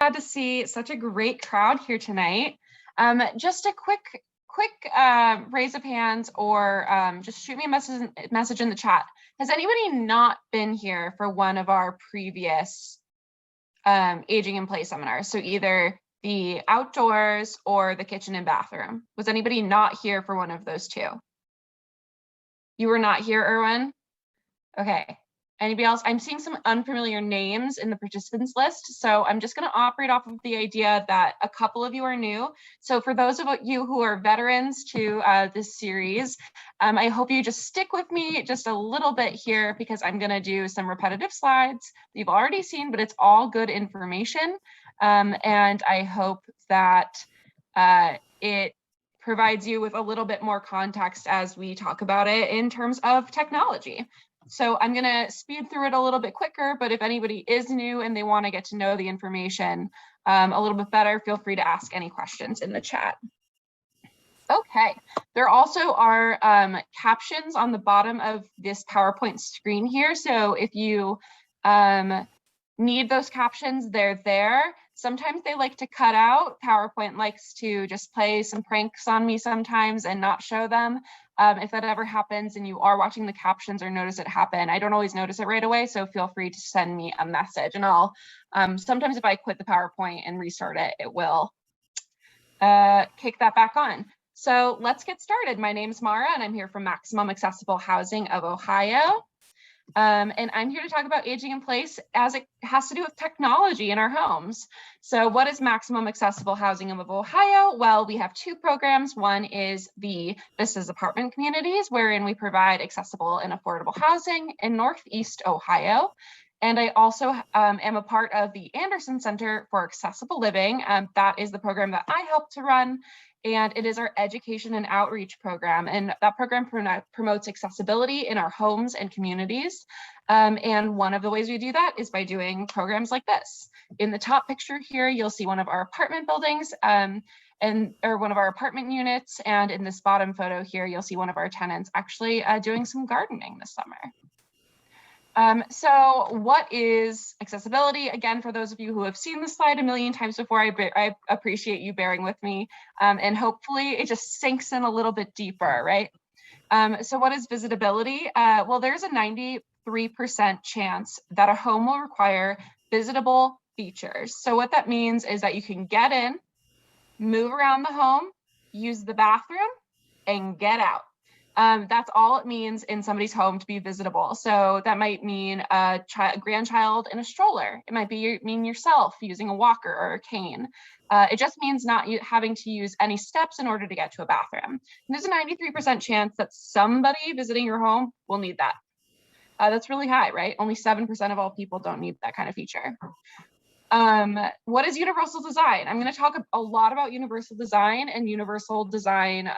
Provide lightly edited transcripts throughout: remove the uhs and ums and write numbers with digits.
glad to see such a great crowd here tonight. Just a quick raise of hands, or just shoot me a message in the chat. Has anybody not been here for one of our previous aging in place seminars? So either the outdoors or the kitchen and bathroom. Was anybody not here for one of those two? You were not here, Erwin? Okay. Anybody else? I'm seeing some unfamiliar names in the participants list, so I'm just going to operate off of the idea that a couple of you are new. So for those of you who are veterans to this series, I hope you just stick with me just a little bit here, because I'm going to do some repetitive slides that you've already seen, but it's all good information. And I hope that it provides you with a little bit more context as we talk about it in terms of technology. So I'm going to speed through it a little bit quicker, but if anybody is new and they want to get to know the information a little bit better, feel free to ask any questions in the chat. Okay, there also are captions on the bottom of this PowerPoint screen here. So if you need those captions, they're there. Sometimes they like to cut out. PowerPoint likes to just play some pranks on me sometimes and not show them. If that ever happens and you are watching the captions or notice it happen, I don't always notice it right away, so feel free to send me a message, and I'll sometimes if I quit the PowerPoint and restart it, it will kick that back on. So let's get started. My name is Mara, and I'm here from Maximum Accessible Housing of Ohio. And I'm here to talk about aging in place as it has to do with technology in our homes. So what is Maximum Accessible Housing of Ohio? Well, we have two programs. One is the Vistas Apartment Communities, wherein we provide accessible and affordable housing in Northeast Ohio. And I also am a part of the Anderson Center for Accessible Living. That is the program that I help to run. And it is our education and outreach program. And that program promotes accessibility in our homes and communities. And one of the ways we do that is by doing programs like this. In the top picture here, you'll see one of our apartment buildings or one of our apartment units. And in this bottom photo here, you'll see one of our tenants actually doing some gardening this summer. So what is accessibility? Again, for those of you who have seen this slide a million times before, I appreciate you bearing with me, and hopefully it just sinks in a little bit deeper, right? So what is visitability? Well, there's a 93% chance that a home will require visitable features. So what that means is that you can get in, move around the home, use the bathroom, and get out. That's all it means in somebody's home to be visitable. So that might mean a grandchild in a stroller. It might mean yourself using a walker or a cane. It just means not having to use any steps in order to get to a bathroom. And there's a 93% chance that somebody visiting your home will need that. That's really high, right? Only 7% of all people don't need that kind of feature. What is universal design? I'm going to talk a lot about universal design and universal design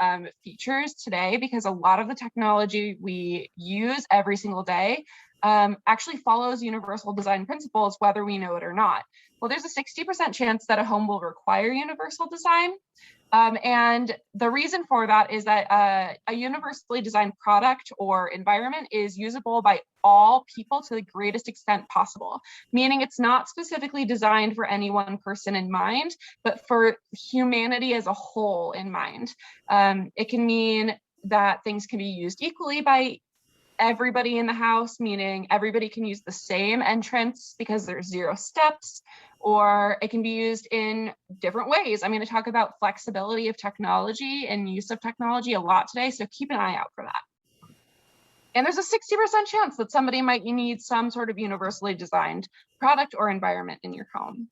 features today, because a lot of the technology we use every single day actually follows universal design principles, whether we know it or not. Well, there's a 60% chance that a home will require universal design. And the reason for that is that a universally designed product or environment is usable by all people to the greatest extent possible, meaning it's not specifically designed for any one person in mind, but for humanity as a whole in mind. It can mean that things can be used equally by everybody in the house, meaning everybody can use the same entrance because there's 0 steps, or it can be used in different ways. I'm going to talk about flexibility of technology and use of technology a lot today, so keep an eye out for that. And there's a 60% chance that somebody might need some sort of universally designed product or environment in your home.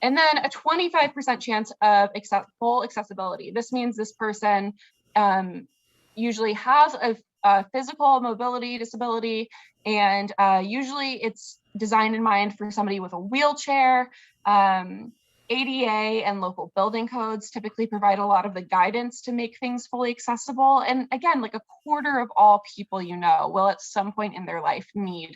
And then a 25% chance of full accessibility. This means this person usually has a physical mobility disability, and usually it's designed in mind for somebody with a wheelchair. ADA and local building codes typically provide a lot of the guidance to make things fully accessible. And again, like a quarter of all people you know will at some point in their life need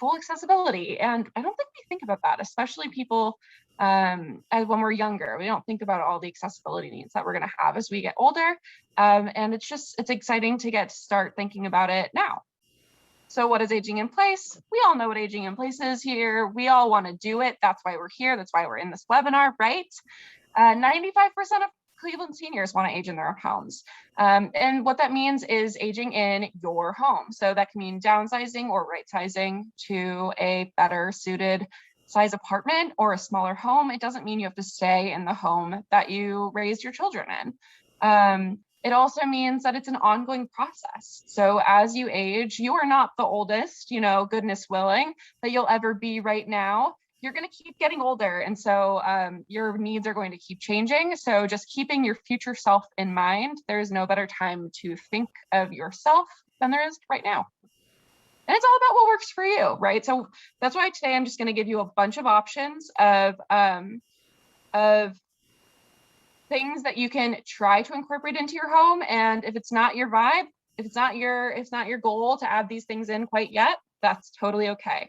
full accessibility. And I don't think we think about that, especially people when we're younger. We don't think about all the accessibility needs that we're going to have as we get older. And it's exciting to get to start thinking about it now. So what is aging in place? We all know what aging in place is here. We all want to do it. That's why we're here. That's why we're in this webinar, right? 95% of Cleveland seniors want to age in their own homes. And what that means is aging in your home. So that can mean downsizing or right sizing to a better suited size apartment or a smaller home. It doesn't mean you have to stay in the home that you raised your children in. It also means that it's an ongoing process. So as you age, you are not the oldest, goodness willing, that you'll ever be right now. You're going to keep getting older. And so your needs are going to keep changing. So just keeping your future self in mind, there is no better time to think of yourself than there is right now. And it's all about what works for you, right? So that's why today I'm just going to give you a bunch of options of things that you can try to incorporate into your home. And if it's not your vibe, if it's not your goal to add these things in quite yet, that's totally okay.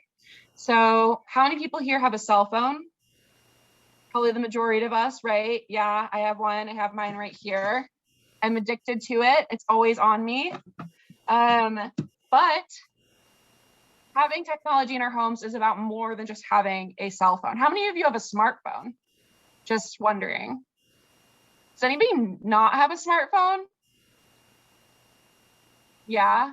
So how many people here have a cell phone? Probably the majority of us, right? Yeah, I have one. I have mine right here. I'm addicted to it. It's always on me. But having technology in our homes is about more than just having a cell phone. How many of you have a smartphone? Just wondering. Does anybody not have a smartphone? Yeah.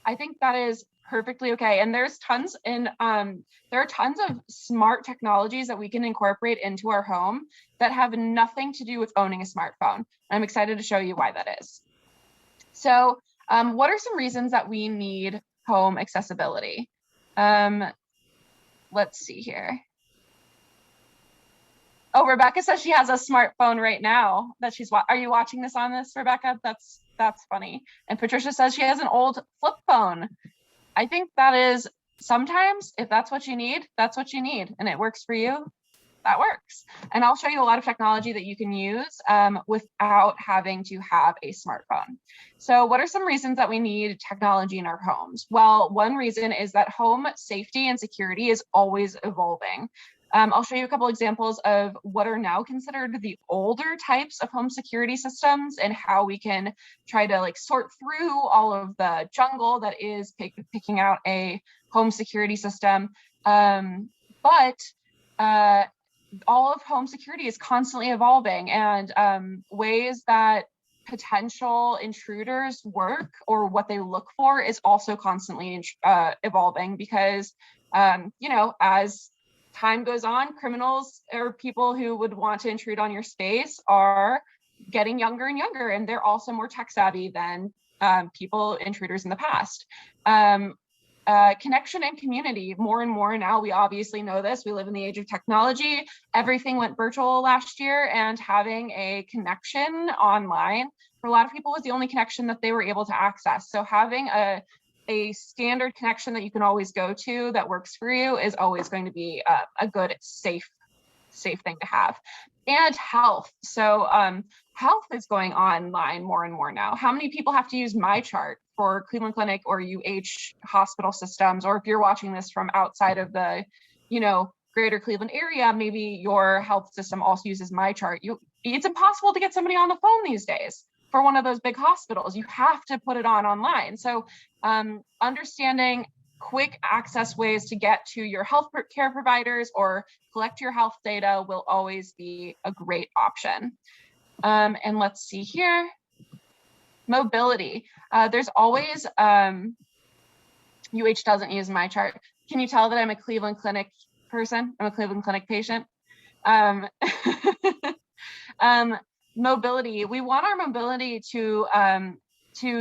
I think that is perfectly okay. And there's tons there are tons of smart technologies that we can incorporate into our home that have nothing to do with owning a smartphone. I'm excited to show you why that is. So what are some reasons that we need home accessibility? Let's see here. Oh, Rebecca says she has a smartphone right now that she's are you watching this on this, Rebecca? That's funny. And Patricia says she has an old flip phone. I think that is sometimes, if that's what you need, that's what you need, and it works for you, that works. And I'll show you a lot of technology that you can use without having to have a smartphone. So what are some reasons that we need technology in our homes? Well, one reason is that home safety and security is always evolving. I'll show you a couple examples of what are now considered the older types of home security systems and how we can try to sort through all of the jungle that is picking out a home security system. But all of home security is constantly evolving, and ways that potential intruders work or what they look for is also constantly evolving because, as time goes on, criminals or people who would want to intrude on your space are getting younger and younger, and they're also more tech savvy than intruders in the past. Connection and community, more and more now, we obviously know this, we live in the age of technology. Everything went virtual last year, and having a connection online for a lot of people was the only connection that they were able to access. So having a standard connection that you can always go to that works for you is always going to be a good, safe thing to have. And health. So health is going online more and more now. How many people have to use MyChart for Cleveland Clinic or UH hospital systems? Or if you're watching this from outside of the, greater Cleveland area, maybe your health system also uses MyChart. It's impossible to get somebody on the phone these days for one of those big hospitals. You have to put it online. So understanding quick access ways to get to your health care providers or collect your health data will always be a great option. And let's see here. Mobility. There's always, UH doesn't use MyChart. Can you tell that I'm a Cleveland Clinic person? I'm a Cleveland Clinic patient. Mobility. We want our mobility to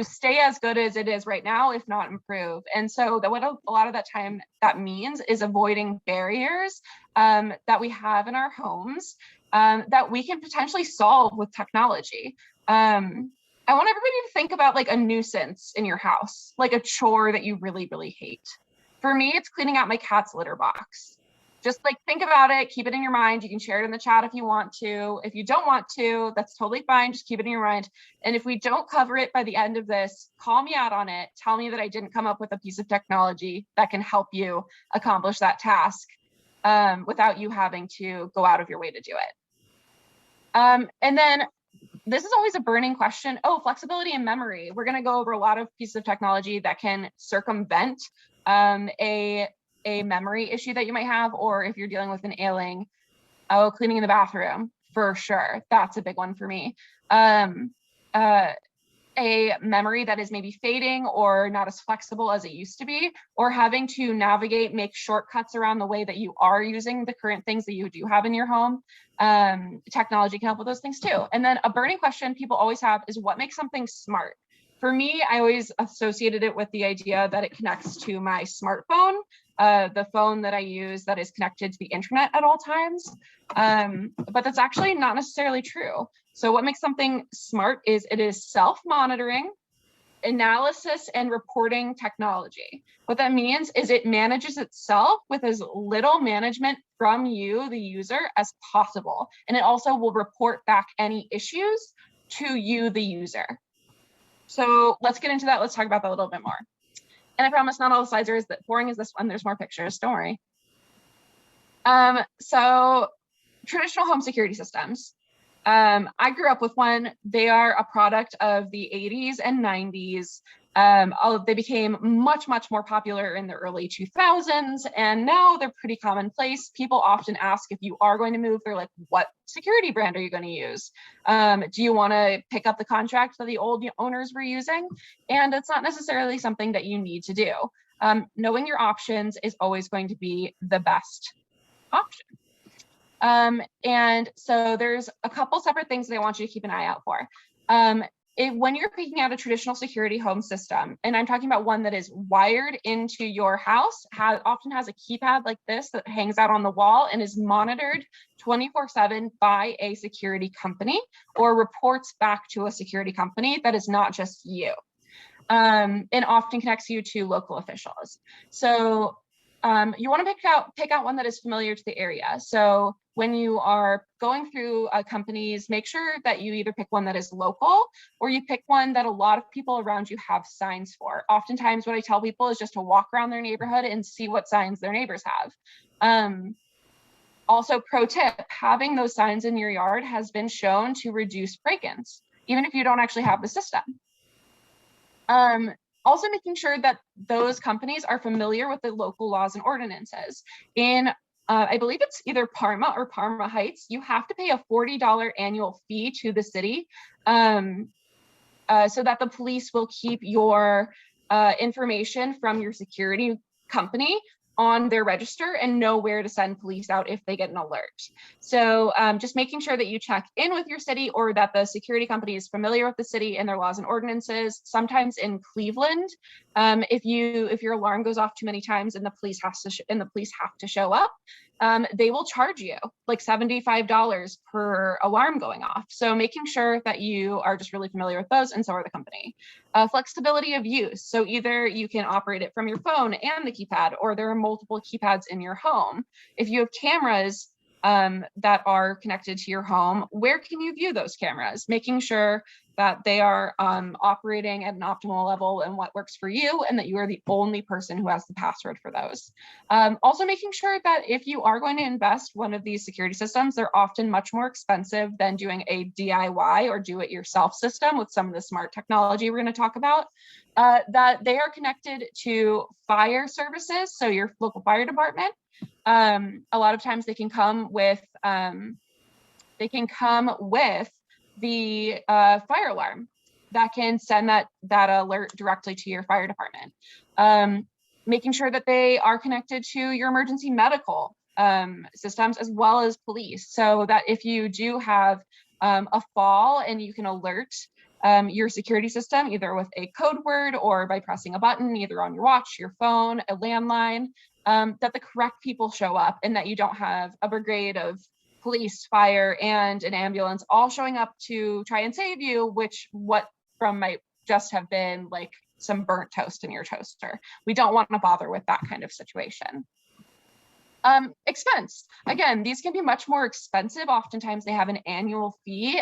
stay as good as it is right now, if not improve. And so what a lot of that time that means is avoiding barriers that we have in our homes that we can potentially solve with technology. I want everybody to think about a nuisance in your house, like a chore that you really, really hate. For me, it's cleaning out my cat's litter box. Just think about it, keep it in your mind. You can share it in the chat if you want to. If you don't want to, that's totally fine. Just keep it in your mind. And if we don't cover it by the end of this, call me out on it. Tell me that I didn't come up with a piece of technology that can help you accomplish that task without you having to go out of your way to do it. And then This is always a burning question. Oh, flexibility and memory. We're going to go over a lot of pieces of technology that can circumvent a memory issue that you might have, or if you're dealing with an ailing, cleaning in the bathroom, for sure. That's a big one for me. A memory that is maybe fading or not as flexible as it used to be, or having to navigate, make shortcuts around the way that you are using the current things that you do have in your home. Technology can help with those things too. And then a burning question people always have is, what makes something smart? For me, I always associated it with the idea that it connects to my smartphone, the phone that I use that is connected to the internet at all times. But that's actually not necessarily true. So what makes something smart is it is self-monitoring, analysis, and reporting technology. What that means is it manages itself with as little management from you, the user, as possible. And it also will report back any issues to you, the user. So let's get into that. Let's talk about that a little bit more. And I promise not all the slides are as boring as this one. There's more pictures, don't worry. So traditional home security systems. I grew up with one. They are a product of the 80s and 90s. They became much, much more popular in the early 2000s, and now they're pretty commonplace. People often ask if you are going to move, they're like, what security brand are you going to use? Do you want to pick up the contract that the old owners were using? And it's not necessarily something that you need to do. Knowing your options is always going to be the best option. And so there's a couple separate things that I want you to keep an eye out for. When you're picking out a traditional security home system, and I'm talking about one that is wired into your house, often has a keypad like this that hangs out on the wall and is monitored 24/7 by a security company, or reports back to a security company that is not just you, and often connects you to local officials. So you want to pick out one that is familiar to the area. So when you are going through companies, make sure that you either pick one that is local, or you pick one that a lot of people around you have signs for. Oftentimes what I tell people is just to walk around their neighborhood and see what signs their neighbors have. Also, pro tip, having those signs in your yard has been shown to reduce break-ins, even if you don't actually have the system. Also making sure that those companies are familiar with the local laws and ordinances. In, I believe it's either Parma or Parma Heights, you have to pay a $40 annual fee to the city so that the police will keep your information from your security company on their register and know where to send police out if they get an alert. So just making sure that you check in with your city, or that the security company is familiar with the city and their laws and ordinances. Sometimes in Cleveland, if your alarm goes off too many times and the police have to show up, they will charge you like $75 per alarm going off. So making sure that you are just really familiar with those, and so are the company. Flexibility of use. So either you can operate it from your phone and the keypad, or there are multiple keypads in your home. If you have cameras that are connected to your home, where can you view those cameras? Making sure that they are operating at an optimal level and what works for you, and that you are the only person who has the password for those. Also making sure that if you are going to invest one of these security systems, they're often much more expensive than doing a DIY or do-it-yourself system with some of the smart technology we're going to talk about, that they are connected to fire services, so your local fire department. A lot of times they can come with the fire alarm that can send that alert directly to your fire department. Making sure that they are connected to your emergency medical systems, as well as police, so that if you do have a fall, and you can alert your security system either with a code word or by pressing a button, either on your watch, your phone, a landline, that the correct people show up, and that you don't have a brigade of police, fire, and an ambulance all showing up to try and save you, what might just have been like some burnt toast in your toaster. We don't want to bother with that kind of situation. Expense. Again, these can be much more expensive. Oftentimes they have an annual fee.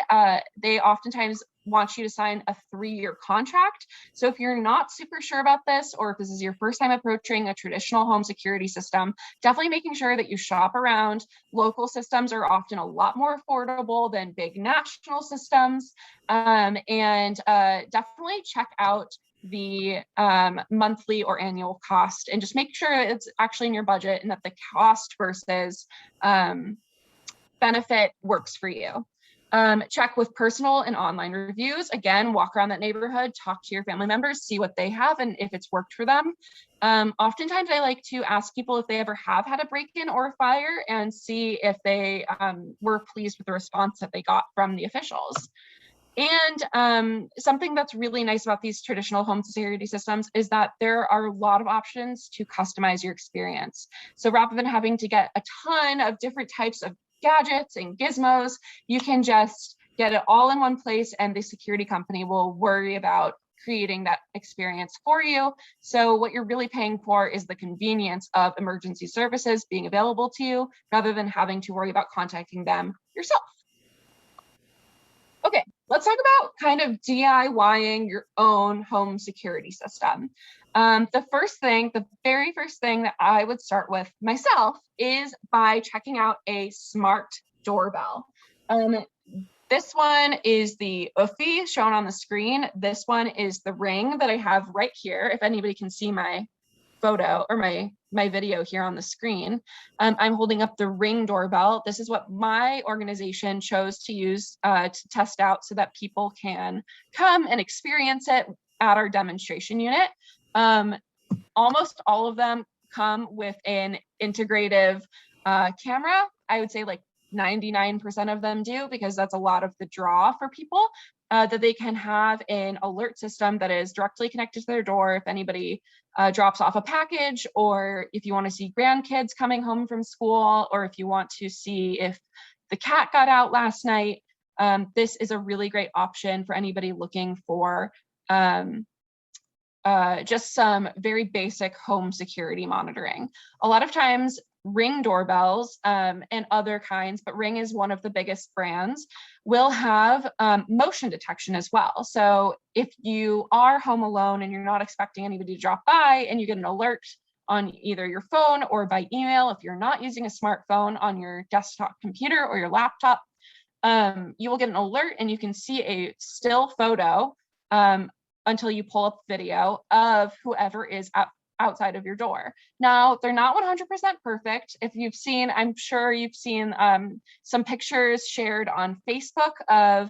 They oftentimes want you to sign a 3-year contract. So if you're not super sure about this, or if this is your first time approaching a traditional home security system, definitely making sure that you shop around. Local systems are often a lot more affordable than big national systems. And definitely check out the monthly or annual cost, and just make sure it's actually in your budget and that the cost versus benefit works for you. Check with personal and online reviews. Again, walk around that neighborhood, talk to your family members, see what they have and if it's worked for them. Oftentimes I like to ask people if they ever have had a break-in or a fire, and see if they were pleased with the response that they got from the officials. And something that's really nice about these traditional home security systems is that there are a lot of options to customize your experience. So rather than having to get a ton of different types of gadgets and gizmos, you can just get it all in one place, and the security company will worry about creating that experience for you. So what you're really paying for is the convenience of emergency services being available to you, rather than having to worry about contacting them yourself. Okay, let's talk about kind of DIYing your own home security system. The very first thing that I would start with myself is by checking out a smart doorbell. This one is the Uffie shown on the screen. This one is the Ring that I have right here. If anybody can see my photo or my video here on the screen, I'm holding up the Ring doorbell. This is what my organization chose to use to test out so that people can come and experience it at our demonstration unit. Almost all of them come with an integrative camera. I would say like 99% of them do, because that's a lot of the draw for people, that they can have an alert system that is directly connected to their door if anybody drops off a package, or if you want to see grandkids coming home from school, or if you want to see if the cat got out last night. This is a really great option for anybody looking for just some very basic home security monitoring. A lot of times Ring doorbells and other kinds, but Ring is one of the biggest brands, will have motion detection as well. So if you are home alone and you're not expecting anybody to drop by, and you get an alert on either your phone or by email, if you're not using a smartphone, on your desktop computer or your laptop, you will get an alert, and you can see a still photo until you pull up video of whoever is outside of your door. Now, they're not 100% perfect. If you've seen, I'm sure you've seen some pictures shared on Facebook of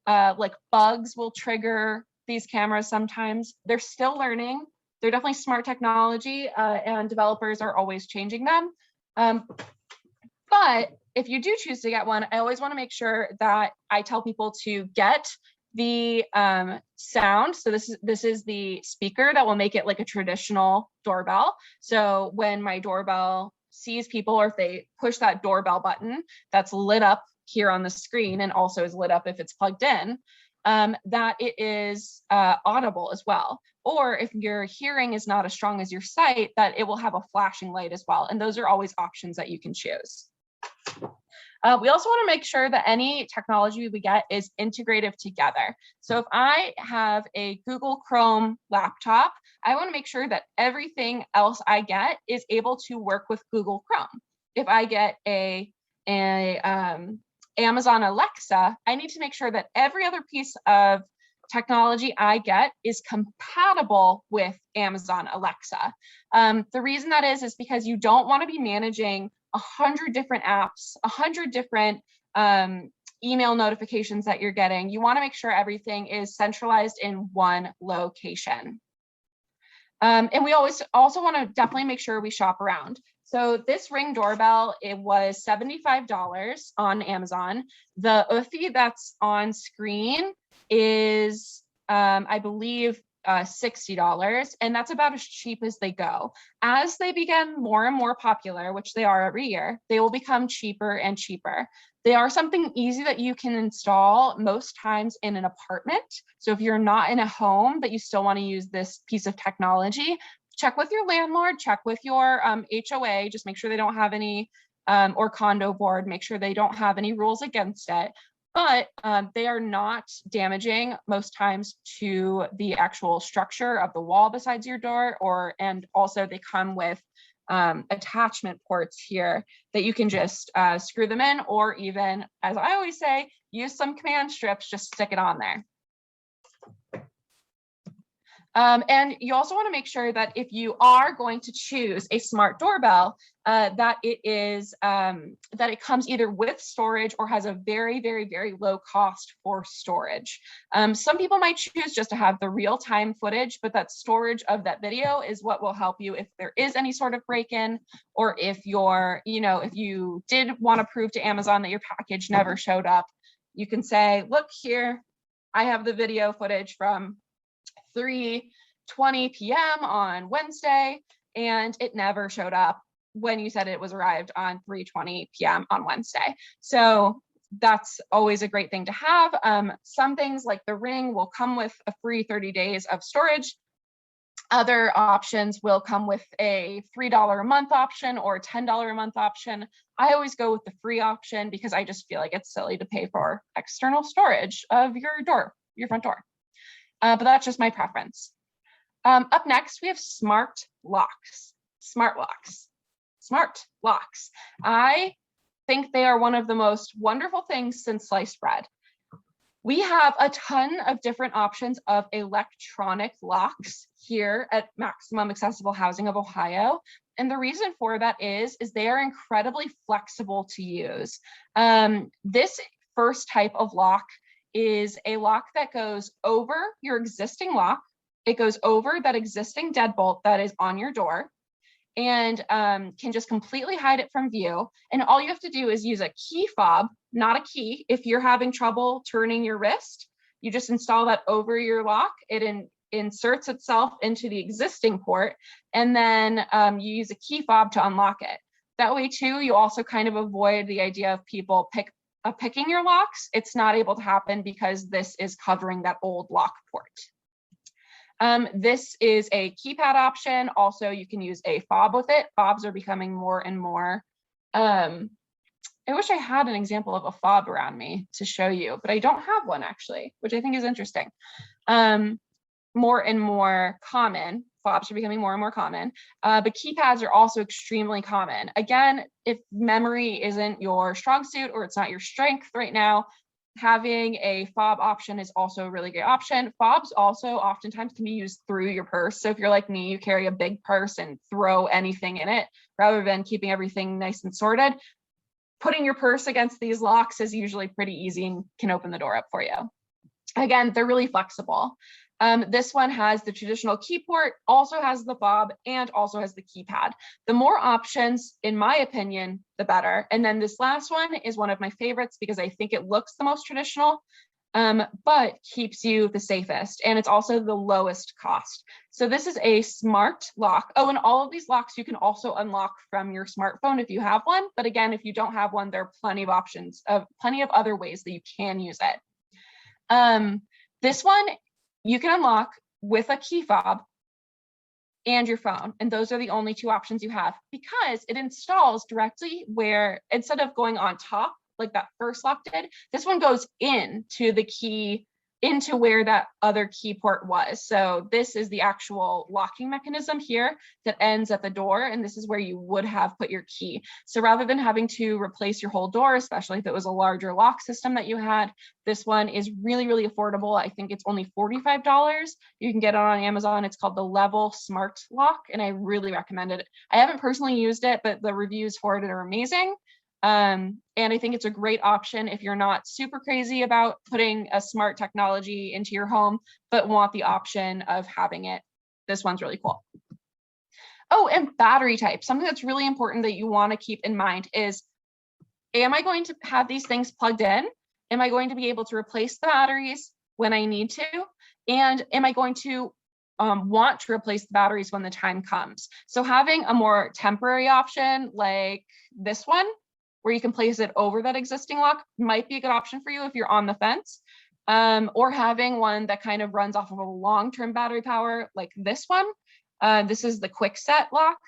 like bugs will trigger these cameras sometimes. They're still learning. They're definitely smart technology, and developers are always changing them. But if you do choose to get one, I always want to make sure that I tell people to get the sound. So this is the speaker that will make it like a traditional doorbell. So when my doorbell sees people, or if they push that doorbell button that's lit up here on the screen, and also is lit up if it's plugged in, that it is audible as well. Or if your hearing is not as strong as your sight, that it will have a flashing light as well. And those are always options that you can choose. We also want to make sure that any technology we get is integrative together. So if I have a Google Chrome laptop, I want to make sure that everything else I get is able to work with Google Chrome. If I get a Amazon Alexa, I need to make sure that every other piece of technology I get is compatible with Amazon Alexa. The reason that is because you don't want to be managing 100 different apps, 100 different email notifications that you're getting. You want to make sure everything is centralized in one location. And we always also want to definitely make sure we shop around. So this Ring doorbell, it was $75 on Amazon. The Uffie that's on screen is, I believe, $60, and that's about as cheap as they go. As they become more and more popular, which they are every year, they will become cheaper and cheaper. They are something easy that you can install most times in an apartment. So if you're not in a home but you still want to use this piece of technology, check with your landlord, check with your HOA, just make sure they don't have any, or condo board, make sure they don't have any rules against it. But they are not damaging most times to the actual structure of the wall besides your door, and also they come with attachment ports here that you can just screw them in, or even, as I always say, use some command strips, just stick it on there. And you also want to make sure that if you are going to choose a smart doorbell, that it comes either with storage or has a very, very, very low cost for storage. Some people might choose just to have the real-time footage, but that storage of that video is what will help you if there is any sort of break-in, or if if you did want to prove to Amazon that your package never showed up, you can say, look here, I have the video footage from 3:20 p.m. on Wednesday, and it never showed up when you said it was arrived on 3:20 p.m. on Wednesday. So that's always a great thing to have. Some things like the Ring will come with a free 30 days of storage. Other options will come with a $3 a month option or a $10 a month option. I always go with the free option because I just feel like it's silly to pay for external storage of your front door. But that's just my preference. Up next, we have smart locks. Smart locks. I think they are one of the most wonderful things since sliced bread. We have a ton of different options of electronic locks here at Maximum Accessible Housing of Ohio. And the reason for that is they are incredibly flexible to use. This first type of lock is a lock that goes over your existing lock. It goes over that existing deadbolt that is on your door, and can just completely hide it from view. And all you have to do is use a key fob, not a key. If you're having trouble turning your wrist, you just install that over your lock. It inserts itself into the existing port, and then you use a key fob to unlock it. That way too, you also kind of avoid the idea of people picking your locks. It's not able to happen because this is covering that old lock port. This is a keypad option. Also, you can use a fob with it. Fobs are becoming more and more. I wish I had an example of a fob around me to show you, but I don't have one actually, which I think is interesting. More and more common. Fobs are becoming more and more common, but keypads are also extremely common. Again, if memory isn't your strong suit or it's not your strength right now, having a fob option is also a really great option. Fobs also oftentimes can be used through your purse. So if you're like me, you carry a big purse and throw anything in it rather than keeping everything nice and sorted. Putting your purse against these locks is usually pretty easy and can open the door up for you. Again, they're really flexible. This one has the traditional key port, also has the fob, and also has the keypad. The more options, in my opinion, the better. And then this last one is one of my favorites because I think it looks the most traditional, but keeps you the safest. And it's also the lowest cost. So this is a smart lock. Oh, and all of these locks you can also unlock from your smartphone if you have one. But again, if you don't have one, there are plenty of options, plenty of other ways that you can use it. This one, you can unlock with a key fob and your phone. And those are the only two options you have because it installs directly where, instead of going on top, like that first lock did, this one goes into the key, into where that other key port was. So this is the actual locking mechanism here that ends at the door. And this is where you would have put your key. So rather than having to replace your whole door, especially if it was a larger lock system that you had, this one is really, really affordable. I think it's only $45. You can get it on Amazon. It's called the Level Smart Lock, and I really recommend it. I haven't personally used it, but the reviews for it are amazing. And I think it's a great option if you're not super crazy about putting a smart technology into your home, but want the option of having it. This one's really cool. Oh, and battery type. Something that's really important that you want to keep in mind is, am I going to have these things plugged in? Am I going to be able to replace the batteries when I need to? And am I going to want to replace the batteries when the time comes? So having a more temporary option like this one, where you can place it over that existing lock, might be a good option for you if you're on the fence, or having one that kind of runs off of a long-term battery power like this one This is the quick set lock.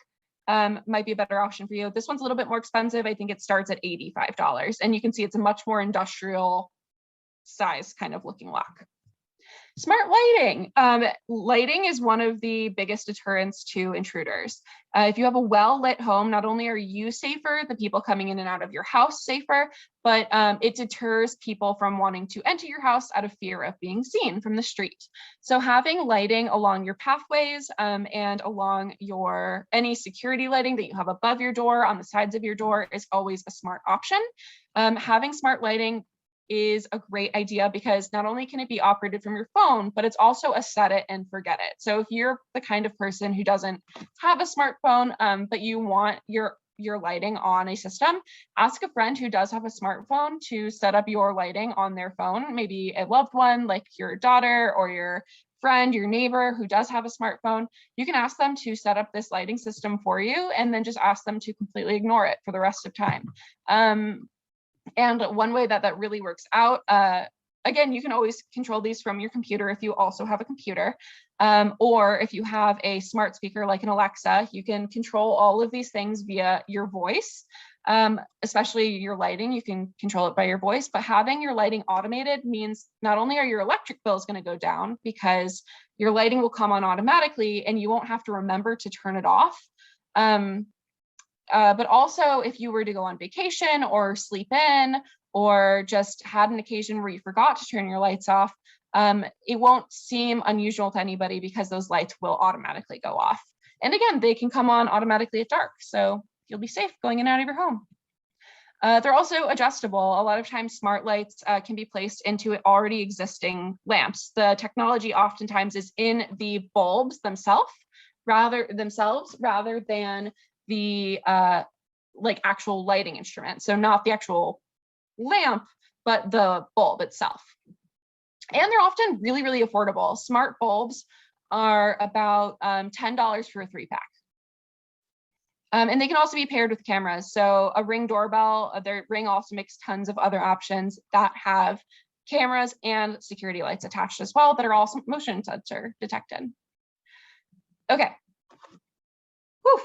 Might be a better option for you. This one's a little bit more expensive. I think it starts at $85. And you can see it's a much more industrial size kind of looking lock. Smart lighting. Lighting is one of the biggest deterrents to intruders. If you have a well-lit home, not only are you safer, the people coming in and out of your house safer, but it deters people from wanting to enter your house out of fear of being seen from the street. So having lighting along your pathways and along any security lighting that you have above your door, on the sides of your door, is always a smart option. Having smart lighting is a great idea because not only can it be operated from your phone, but it's also a set it and forget it. So if you're the kind of person who doesn't have a smartphone, but you want your lighting on a system, ask a friend who does have a smartphone to set up your lighting on their phone, maybe a loved one like your daughter or your friend, your neighbor who does have a smartphone. You can ask them to set up this lighting system for you and then just ask them to completely ignore it for the rest of time. And one way that really works out, again, you can always control these from your computer if you also have a computer, or if you have a smart speaker like an Alexa, you can control all of these things via your voice, especially your lighting, you can control it by your voice, but having your lighting automated means not only are your electric bills going to go down because your lighting will come on automatically and you won't have to remember to turn it off. But also if you were to go on vacation or sleep in or just had an occasion where you forgot to turn your lights off, it won't seem unusual to anybody because those lights will automatically go off. And again, they can come on automatically at dark, so you'll be safe going in and out of your home. They're also adjustable. A lot of times smart lights can be placed into already existing lamps. The technology oftentimes is in the bulbs themselves rather than the like actual lighting instrument. So not the actual lamp, but the bulb itself. And they're often really, really affordable. Smart bulbs are about $10 for a 3-pack. And they can also be paired with cameras. So a Ring doorbell, their Ring also makes tons of other options that have cameras and security lights attached as well that are also motion sensor detected. Okay. Whew.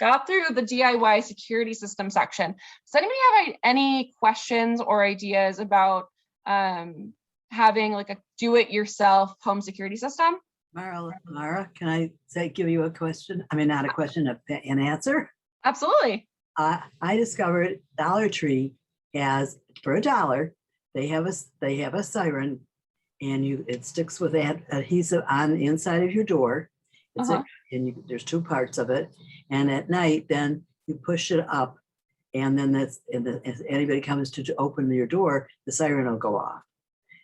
Got through the DIY security system section. Does anybody have any questions or ideas about having like a do-it-yourself home security system? Mara, can I give you a question? I mean, not a question, an answer. Absolutely. I discovered Dollar Tree has, for $1, they have a siren, and it sticks with that adhesive on the inside of your door. And there's 2 parts of it. And at night, then you push it up, and then if anybody comes to open your door, the siren will go off.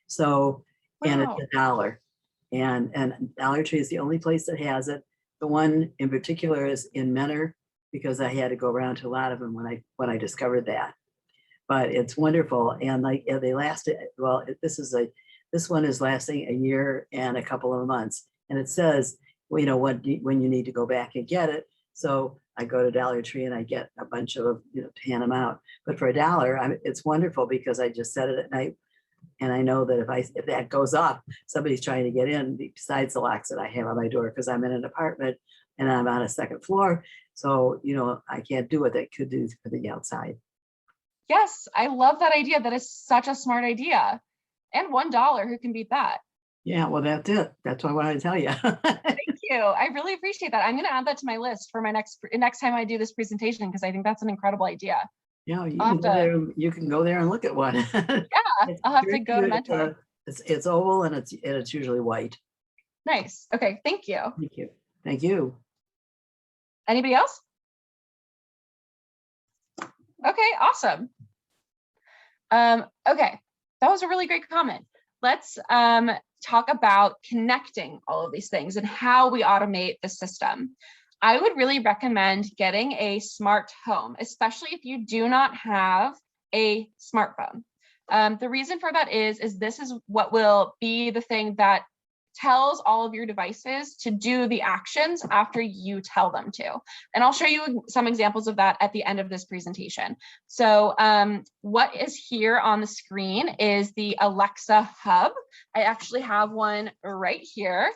So, wow. And it's $1. And Dollar Tree is the only place that has it. The one in particular is in Menor, because I had to go around to a lot of them when I discovered that. But it's wonderful, and like they lasted. Well, this one is lasting a year and a couple of months, and it says, well, you know, when you need to go back and get it. So I go to Dollar Tree and I get a bunch of, to hand them out. But for $1, it's wonderful because I just set it at night, and I know that if that goes off, somebody's trying to get in besides the locks that I have on my door, because I'm in an apartment and I'm on a 2nd floor. So, I can't do what I could do for the outside. Yes, I love that idea. That is such a smart idea. And $1, who can beat that? Yeah, well, that's it. That's what I wanted to tell you. Thank you. I really appreciate that. I'm going to add that to my list for my next time I do this presentation, because I think that's an incredible idea. Yeah, you can go there and look at one. Yeah, I'll have to go to Mentor. It's oval and it's usually white. Nice. Okay, thank you. Thank you. Thank you. Anybody else? Okay, awesome. Okay, that was a really great comment. Let's talk about connecting all of these things and how we automate the system. I would really recommend getting a smart home, especially if you do not have a smartphone. The reason for that is this is what will be the thing that tells all of your devices to do the actions after you tell them to. And I'll show you some examples of that at the end of this presentation. So what is here on the screen is the Alexa hub. I actually have one right here.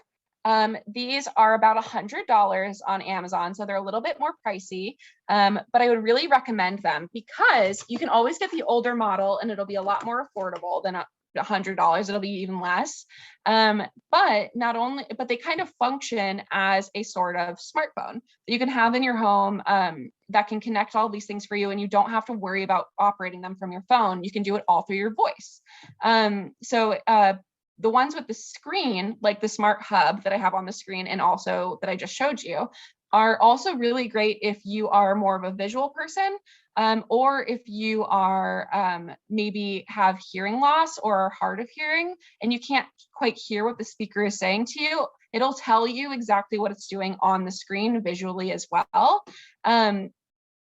These are about $100 on Amazon, so they're a little bit more pricey, but I would really recommend them because you can always get the older model and it'll be a lot more affordable than $100. It'll be even less. But they kind of function as a sort of smartphone that you can have in your home that can connect all these things for you, and you don't have to worry about operating them from your phone. You can do it all through your voice. The ones with the screen, like the smart hub that I have on the screen and also that I just showed you, are also really great if you are more of a visual person, or if you are maybe have hearing loss or are hard of hearing and you can't quite hear what the speaker is saying to you. It'll tell you exactly what it's doing on the screen visually as well.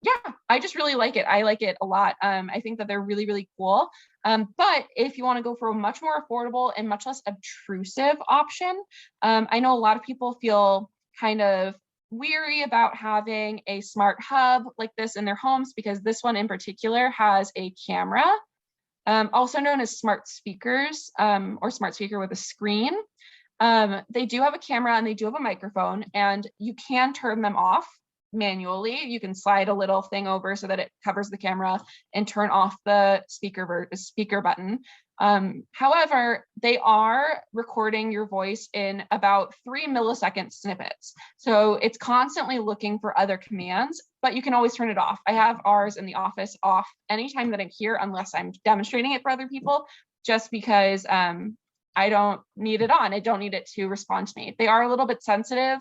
Yeah, I just really like it. I like it a lot. I think that they're really, really cool. But if you want to go for a much more affordable and much less obtrusive option, I know a lot of people feel kind of weary about having a smart hub like this in their homes because this one in particular has a camera, also known as smart speakers, or smart speaker with a screen. They do have a camera and they do have a microphone, and you can turn them off manually. You can slide a little thing over so that it covers the camera and turn off the speaker button. However, they are recording your voice in about 3 millisecond snippets. So it's constantly looking for other commands, but you can always turn it off. I have ours in the office off anytime that I'm here, unless I'm demonstrating it for other people, just because I don't need it on. I don't need it to respond to me. They are a little bit sensitive.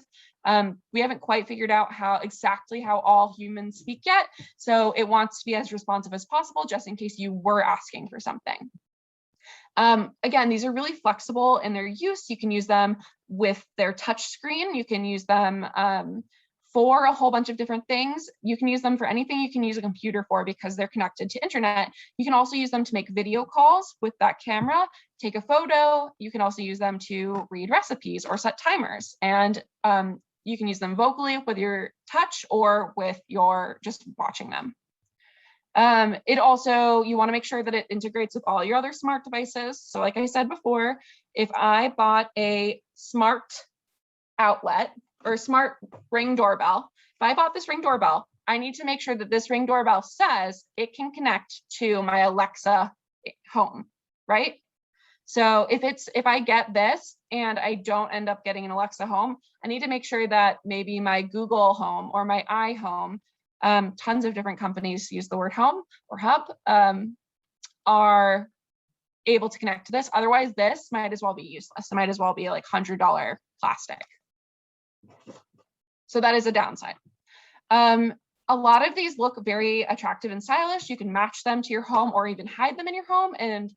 We haven't quite figured out exactly how all humans speak yet. So it wants to be as responsive as possible, just in case you were asking for something. Again, these are really flexible in their use. You can use them with their touch screen. You can use them for a whole bunch of different things. You can use them for anything you can use a computer for because they're connected to internet. You can also use them to make video calls with that camera, take a photo. You can also use them to read recipes or set timers. And you can use them vocally with your touch or with your just watching them. It also, you want to make sure that it integrates with all your other smart devices. So like I said before, if I bought a smart outlet or smart Ring doorbell, if I bought this Ring doorbell, I need to make sure that this Ring doorbell says it can connect to my Alexa home, right? So if I get this and I don't end up getting an Alexa home, I need to make sure that maybe my Google Home or my iHome, tons of different companies use the word home or hub, are able to connect to this. Otherwise, this might as well be useless. It might as well be like $100 plastic. So that is a downside. A lot of these look very attractive and stylish. You can match them to your home or even hide them in your home. And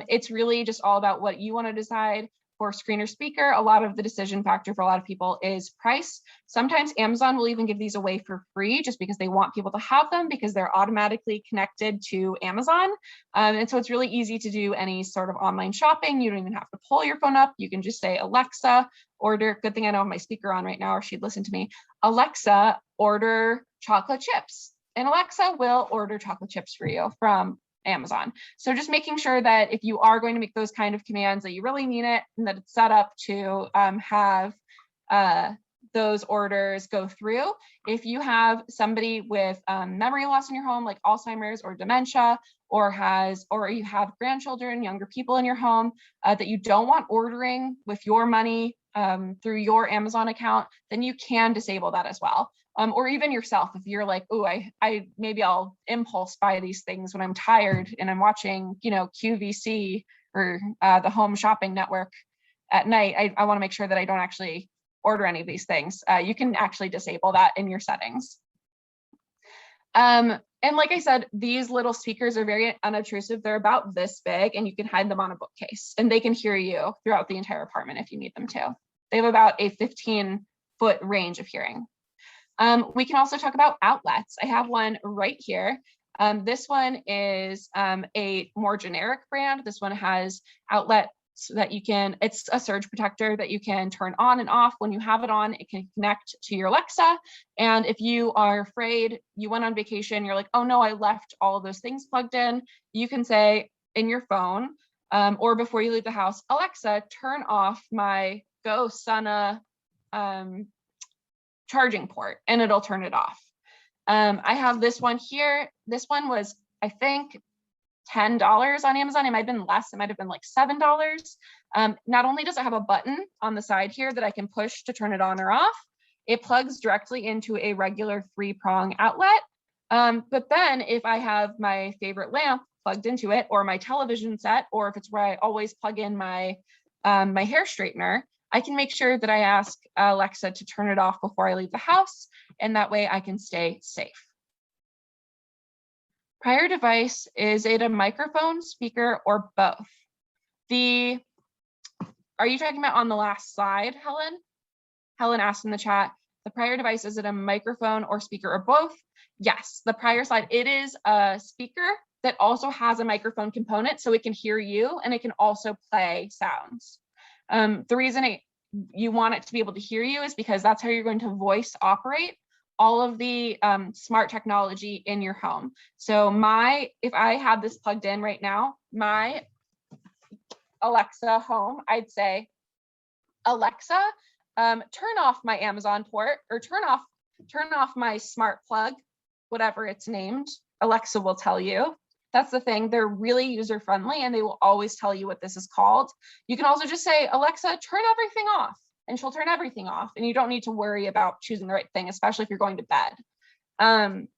it's really just all about what you want to decide. For screen or speaker, a lot of the decision factor for a lot of people is price. Sometimes Amazon will even give these away for free just because they want people to have them because they're automatically connected to Amazon. And so it's really easy to do any sort of online shopping. You don't even have to pull your phone up. You can just say, Alexa, order, good thing I don't have my speaker on right now or she'd listen to me. Alexa, order chocolate chips. And Alexa will order chocolate chips for you from Amazon. So just making sure that if you are going to make those kind of commands that you really mean it and that it's set up to have those orders go through. If you have somebody with memory loss in your home, like Alzheimer's or dementia, or you have grandchildren, younger people in your home that you don't want ordering with your money through your Amazon account, then you can disable that as well. Or even yourself, if you're like, oh, I maybe I'll impulse buy these things when I'm tired and I'm watching, QVC or the Home Shopping Network at night. I want to make sure that I don't actually order any of these things. You can actually disable that in your settings. And like I said, these little speakers are very unobtrusive. They're about this big and you can hide them on a bookcase and they can hear you throughout the entire apartment if you need them to. They have about a 15-foot range of hearing. We can also talk about outlets. I have one right here. This one is a more generic brand. This one has outlets that it's a surge protector that you can turn on and off. When you have it on, it can connect to your Alexa. And if you are afraid, you went on vacation, you're like, oh no, I left all of those things plugged in. You can say in your phone or before you leave the house, Alexa, turn off my go sun a charging port and it'll turn it off. I have this one here. This one was, I think, $10 on Amazon. It might have been less. It might have been like $7. Not only does it have a button on the side here that I can push to turn it on or off, it plugs directly into a regular 3-prong outlet. But then if I have my favorite lamp plugged into it, or my television set, or if it's where I always plug in my my hair straightener, I can make sure that I ask Alexa to turn it off before I leave the house, and that way I can stay safe. Prior device, is it a microphone, speaker, or both? Are you talking about on the last slide, Helen? Helen asked in the chat, the prior device, is it a microphone or speaker or both? Yes, the prior slide, it is a speaker that also has a microphone component, so it can hear you and it can also play sounds. The reason you want it to be able to hear you is because that's how you're going to voice operate all of the smart technology in your home. So if I have this plugged in right now, my Alexa home, I'd say, Alexa, turn off my Amazon port, or turn off my smart plug, whatever it's named. Alexa will tell you. That's the thing. They're really user friendly and they will always tell you what this is called. You can also just say, Alexa, turn everything off, and she'll turn everything off. And you don't need to worry about choosing the right thing, especially if you're going to bed. And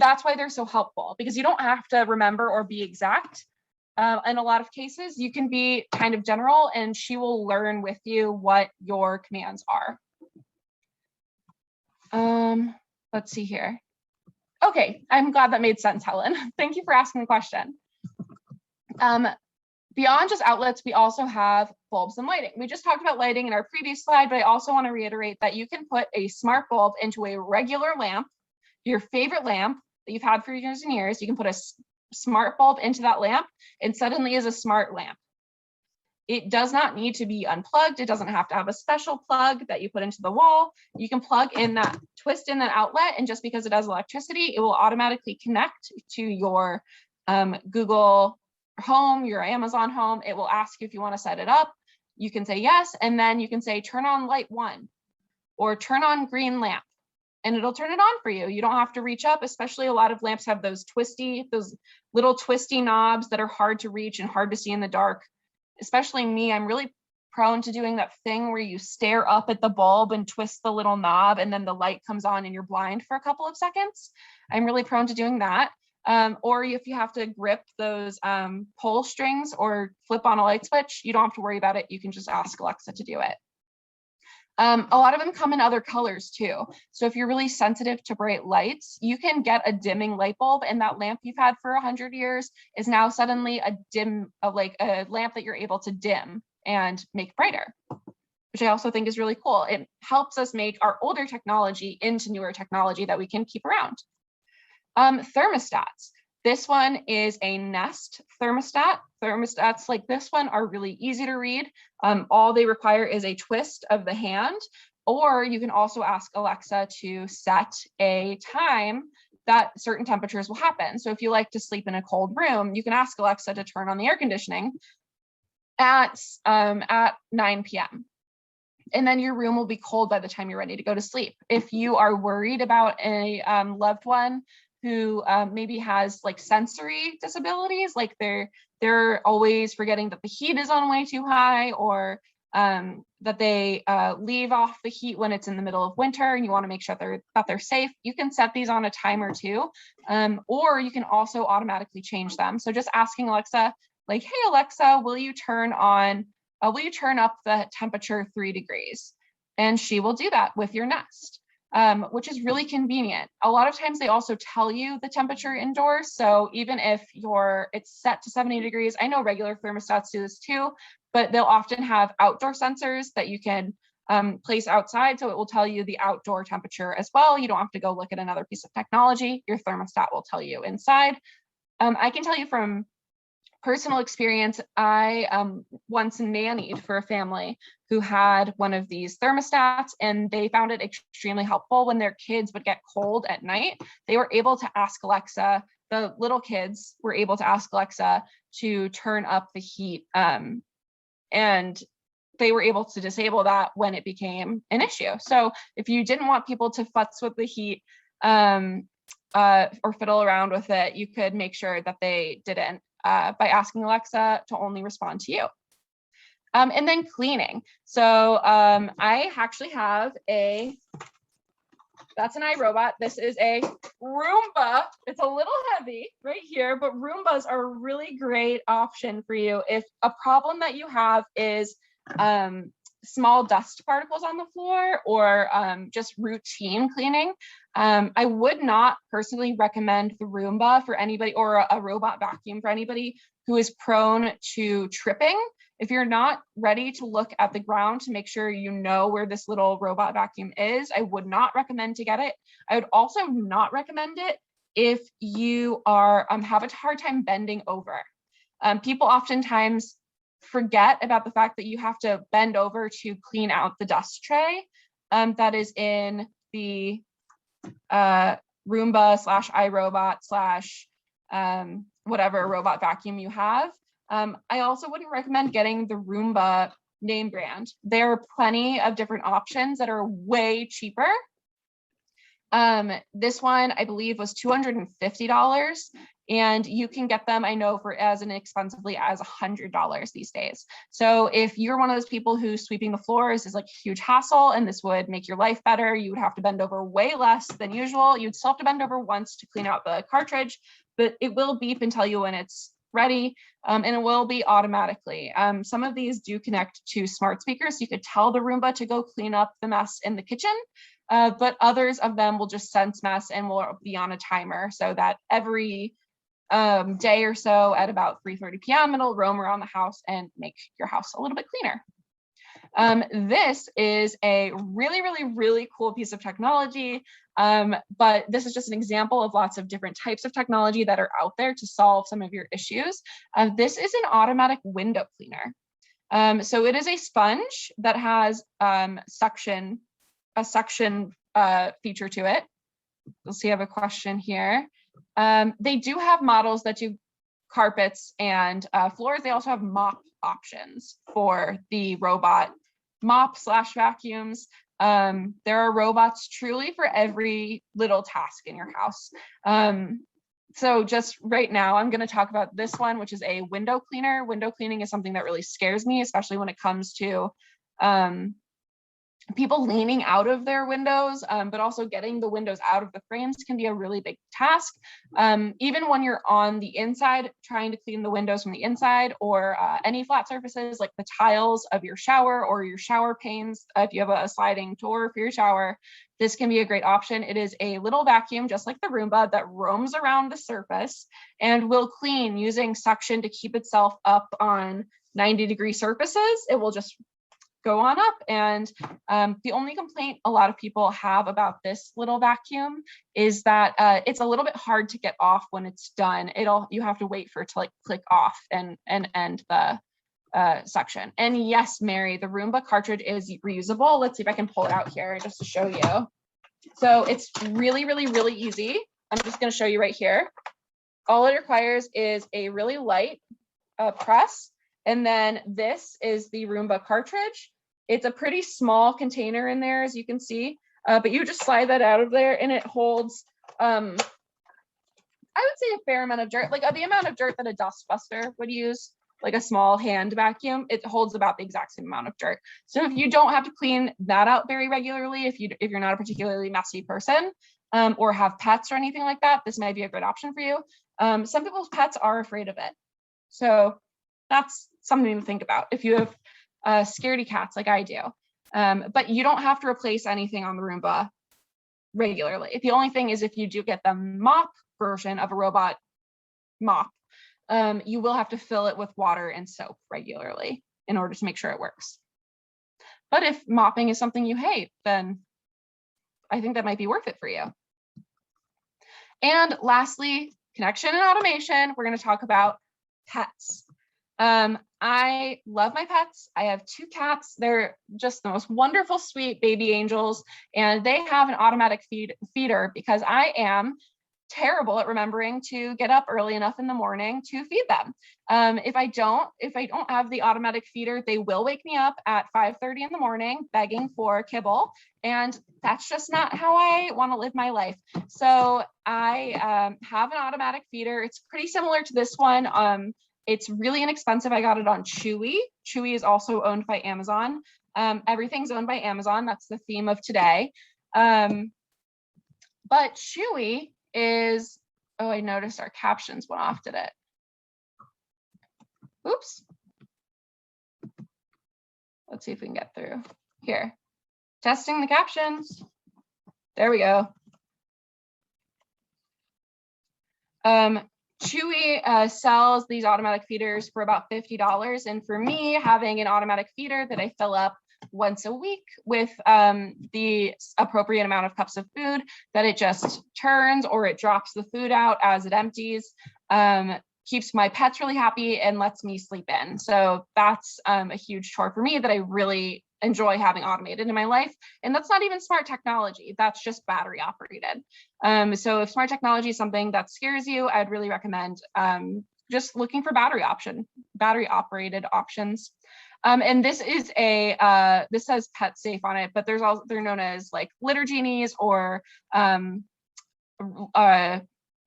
that's why they're so helpful, because you don't have to remember or be exact. In a lot of cases, you can be kind of general and she will learn with you what your commands are. Let's see here. Okay, I'm glad that made sense, Helen. Thank you for asking the question. Beyond just outlets, we also have bulbs and lighting. We just talked about lighting in our previous slide, but I also want to reiterate that you can put a smart bulb into a regular lamp, your favorite lamp that you've had for years and years. You can put a smart bulb into that lamp and suddenly is a smart lamp. It does not need to be unplugged. It doesn't have to have a special plug that you put into the wall. You can plug in that, twist in that outlet, and just because it has electricity, it will automatically connect to your Google Home, your Amazon Home. It will ask you if you want to set it up. You can say yes, and then you can say turn on light 1 or turn on green lamp, and it'll turn it on for you. You don't have to reach up, especially a lot of lamps have those little twisty knobs that are hard to reach and hard to see in the dark. Especially me, I'm really prone to doing that thing where you stare up at the bulb and twist the little knob and then the light comes on and you're blind for a couple of seconds. I'm really prone to doing that. Or if you have to grip those pull strings or flip on a light switch, you don't have to worry about it. You can just ask Alexa to do it. A lot of them come in other colors too. So if you're really sensitive to bright lights, you can get a dimming light bulb, and that lamp you've had for 100 years is now suddenly like a lamp that you're able to dim and make brighter, which I also think is really cool. It helps us make our older technology into newer technology that we can keep around. Thermostats. This one is a Nest thermostat. Thermostats like this one are really easy to read. All they require is a twist of the hand, or you can also ask Alexa to set a time that certain temperatures will happen. So if you like to sleep in a cold room, you can ask Alexa to turn on the air conditioning at 9 p.m. And then your room will be cold by the time you're ready to go to sleep. If you are worried about a loved one who maybe has like sensory disabilities, like they're always forgetting that the heat is on way too high, or that they leave off the heat when it's in the middle of winter and you want to make sure that they're safe, you can set these on a timer too, or you can also automatically change them. So just asking Alexa, like, hey Alexa, will you turn up the temperature 3 degrees? And she will do that with your Nest. Which is really convenient. A lot of times they also tell you the temperature indoors. So even if it's set to 70 degrees, I know regular thermostats do this too, but they'll often have outdoor sensors that you can place outside. So it will tell you the outdoor temperature as well. You don't have to go look at another piece of technology. Your thermostat will tell you inside. I can tell you from personal experience, I once nannied for a family who had one of these thermostats, and they found it extremely helpful when their kids would get cold at night. They were able to ask Alexa, the little kids were able to ask Alexa to turn up the heat. And they were able to disable that when it became an issue. So if you didn't want people to futz with the heat or fiddle around with it, you could make sure that they didn't by asking Alexa to only respond to you. And then cleaning. So I actually have that's an iRobot. This is a Roomba. It's a little heavy right here, but Roombas are a really great option for you if a problem that you have is small dust particles on the floor or just routine cleaning. I would not personally recommend the Roomba for anybody, or a robot vacuum for anybody who is prone to tripping. If you're not ready to look at the ground to make sure you know where this little robot vacuum is, I would not recommend to get it. I would also not recommend it if you are have a hard time bending over. People oftentimes forget about the fact that you have to bend over to clean out the dust tray that is in the Roomba / iRobot / whatever robot vacuum you have. I also wouldn't recommend getting the Roomba name brand. There are plenty of different options that are way cheaper. This one, I believe, was $250, and you can get them, I know, for as inexpensively as $100 these days. So if you're one of those people who sweeping the floors is like a huge hassle and this would make your life better, you would have to bend over way less than usual. You'd still have to bend over once to clean out the cartridge, but it will beep and tell you when it's ready, and it will be automatically. Some of these do connect to smart speakers, so you could tell the Roomba to go clean up the mess in the kitchen, but others of them will just sense mess and will be on a timer so that every day or so at about 3:30 p.m. it'll roam around the house and make your house a little bit cleaner. This is a really, really, really cool piece of technology, but this is just an example of lots of different types of technology that are out there to solve some of your issues. This is an automatic window cleaner. So it is a sponge that has a suction feature to it. We'll see, I have a question here. They do have models that do carpets and floors. They also have mop options for the robot mop / vacuums. There are robots truly for every little task in your house. So just right now, I'm going to talk about this one, which is a window cleaner. Window cleaning is something that really scares me, especially when it comes to people leaning out of their windows, but also getting the windows out of the frames can be a really big task. Even when you're on the inside, trying to clean the windows from the inside, or any flat surfaces like the tiles of your shower or your shower panes, if you have a sliding door for your shower, this can be a great option. It is a little vacuum, just like the Roomba, that roams around the surface and will clean using suction to keep itself up on 90-degree surfaces. It will just go on up. And the only complaint a lot of people have about this little vacuum is that it's a little bit hard to get off when it's done. You have to wait for it to like click off and end the suction. And yes, Mary, the Roomba cartridge is reusable. Let's see if I can pull it out here just to show you. So it's really, really, really easy. I'm just going to show you right here. All it requires is a really light press. And then this is the Roomba cartridge. It's a pretty small container in there, as you can see, but you just slide that out of there and it holds, I would say, a fair amount of dirt, like the amount of dirt that a dust buster would use, like a small hand vacuum. It holds about the exact same amount of dirt. So if you don't have to clean that out very regularly, if you're not a particularly messy person, or have pets or anything like that, this might be a good option for you. Some people's pets are afraid of it. So that's something to think about if you have scaredy cats like I do. But you don't have to replace anything on the Roomba regularly. The only thing is, if you do get the mop version of a robot mop, you will have to fill it with water and soap regularly in order to make sure it works. But if mopping is something you hate, then I think that might be worth it for you. And lastly, connection and automation. We're going to talk about pets. I love my pets. I have 2 cats. They're just the most wonderful, sweet baby angels, and they have an automatic feeder because I am terrible at remembering to get up early enough in the morning to feed them. If I don't have the automatic feeder, they will wake me up at 5:30 in the morning begging for kibble, and that's just not how I want to live my life. So I have an automatic feeder. It's pretty similar to this one. It's really inexpensive. I got it on Chewy. Chewy is also owned by Amazon. Everything's owned by Amazon. That's the theme of today. But Chewy is, oh, I noticed our captions went off, did it? Oops. Let's see if we can get through here. Testing the captions. There we go. Chewy sells these automatic feeders for about $50. And for me, having an automatic feeder that I fill up once a week with the appropriate amount of cups of food that it just turns, or it drops the food out as it empties, keeps my pets really happy and lets me sleep in. So that's a huge chore for me that I really enjoy having automated in my life. And that's not even smart technology, that's just battery operated. So if smart technology is something that scares you, I'd really recommend just looking for battery operated options. And this is this says pet safe on it, but they're known as like litter genies, or what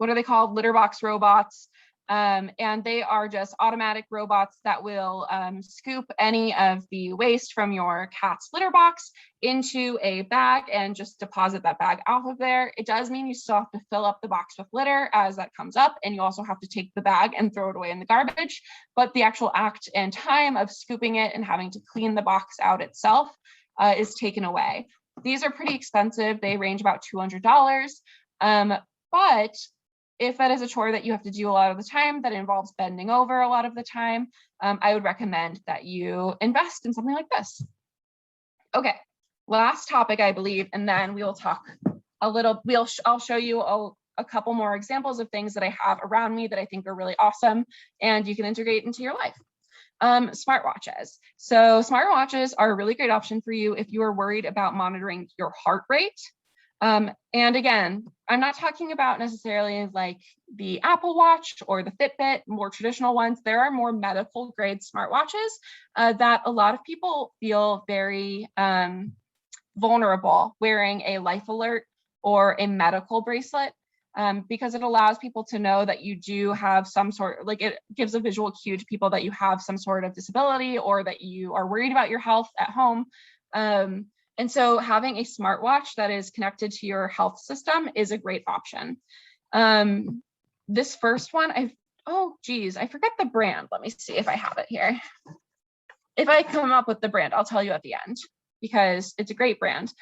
are they called? Litter box robots. And they are just automatic robots that will scoop any of the waste from your cat's litter box into a bag and just deposit that bag out of there. It does mean you still have to fill up the box with litter as that comes up, and you also have to take the bag and throw it away in the garbage. But the actual act and time of scooping it and having to clean the box out itself is taken away. These are pretty expensive. They range about $200. But if that is a chore that you have to do a lot of the time, that involves bending over a lot of the time, I would recommend that you invest in something like this. Okay, last topic, I believe, and then we'll talk a little, I'll show you a couple more examples of things that I have around me that I think are really awesome and you can integrate into your life. Smartwatches. So smartwatches are a really great option for you if you are worried about monitoring your heart rate. And again, I'm not talking about necessarily like the Apple Watch or the Fitbit, more traditional ones. There are more medical grade smartwatches that a lot of people feel very vulnerable wearing a life alert or a medical bracelet, because it allows people to know that you do have some sort, like it gives a visual cue to people that you have some sort of disability or that you are worried about your health at home. And so having a smartwatch that is connected to your health system is a great option. This first one, I forget the brand. Let me see if I have it here. If I come up with the brand, I'll tell you at the end because it's a great brand.